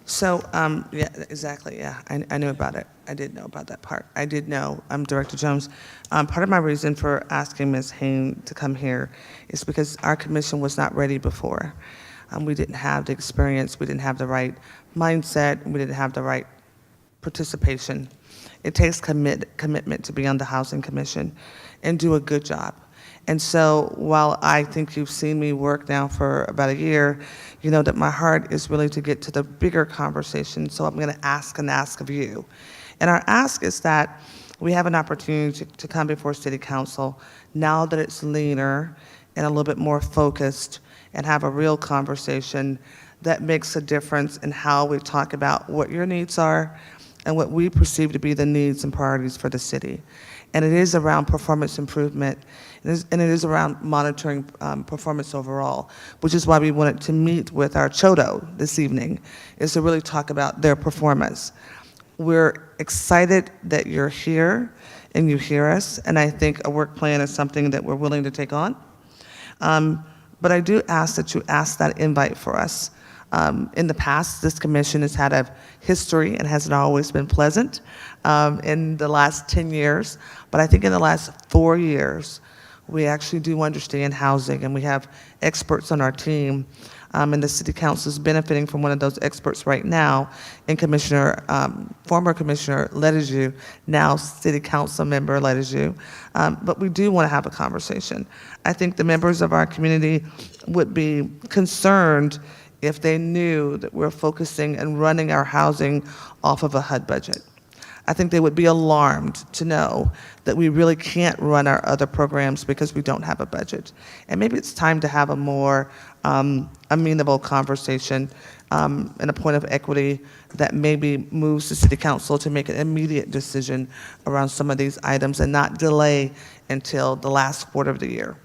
So, yeah, exactly, yeah, I knew about it. I did know about that part. I did know, Director Jones, part of my reason for asking Ms. Haynes to come here is because our commission was not ready before. We didn't have the experience, we didn't have the right mindset, we didn't have the right participation. It takes commitment to be on the Housing Commission and do a good job. And so while I think you've seen me work now for about a year, you know that my heart is really to get to the bigger conversation, so I'm going to ask of you. And our ask is that we have an opportunity to come before City Council now that it's leaner and a little bit more focused, and have a real conversation that makes a difference in how we talk about what your needs are and what we perceive to be the needs and priorities for the city. And it is around performance improvement, and it is around monitoring performance overall, which is why we wanted to meet with our CHODO this evening, is to really talk about their performance. We're excited that you're here and you hear us, and I think a work plan is something that we're willing to take on. But I do ask that you ask that invite for us. In the past, this commission has had a history and hasn't always been pleasant in the last 10 years. But I think in the last 4 years, we actually do understand housing, and we have experts on our team. And the City Council is benefiting from one of those experts right now, in former Commissioner Ledeju, now City Council member Ledeju. But we do want to have a conversation. I think the members of our community would be concerned if they knew that we're focusing and running our housing off of a HUD budget. I think they would be alarmed to know that we really can't run our other programs because we don't have a budget. And maybe it's time to have a more amenable conversation and a point of equity that maybe moves the City Council to make an immediate decision around some of these items and not delay until the last quarter of the year.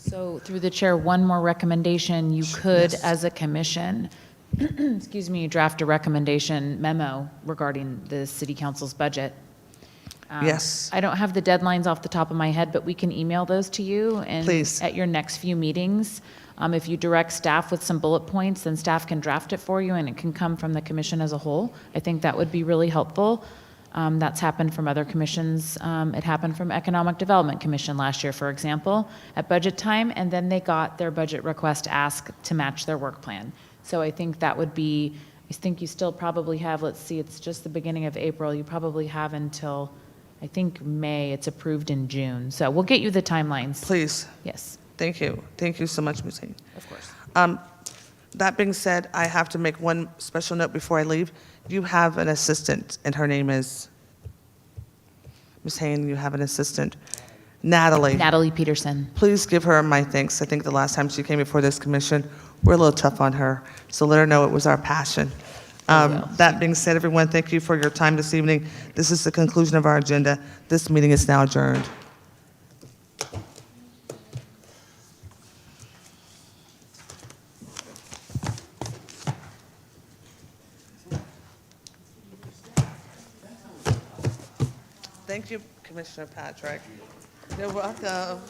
So through the chair, one more recommendation, you could, Yes. as a commission, excuse me, draft a recommendation memo regarding the city council's budget. Yes. I don't have the deadlines off the top of my head, but we can email those to you. And Please. at your next few meetings, if you direct staff with some bullet points, then staff can draft it for you and it can come from the commission as a whole. I think that would be really helpful. That's happened from other commissions. It happened from Economic Development Commission last year, for example, at budget time, and then they got their budget request ask to match their work plan. So I think that would be, I think you still probably have, let's see, it's just the beginning of April. You probably have until, I think, May. It's approved in June. So we'll get you the timelines. Please. Yes, Thank you. Thank you so much, Ms. Haynes. of course. That being said, I have to make one special note before I leave. You have an assistant, and her name is, Ms. Haynes, you have an assistant, Natalie. Natalie Peterson. Please give her my thanks. I think the last time she came before this commission, we're a little tough on her, so let her know it was our passion. will. That being said, everyone, thank you for your time this evening. This is the conclusion of our agenda. This meeting is now adjourned. Thank you, Commissioner Patrick. You're welcome.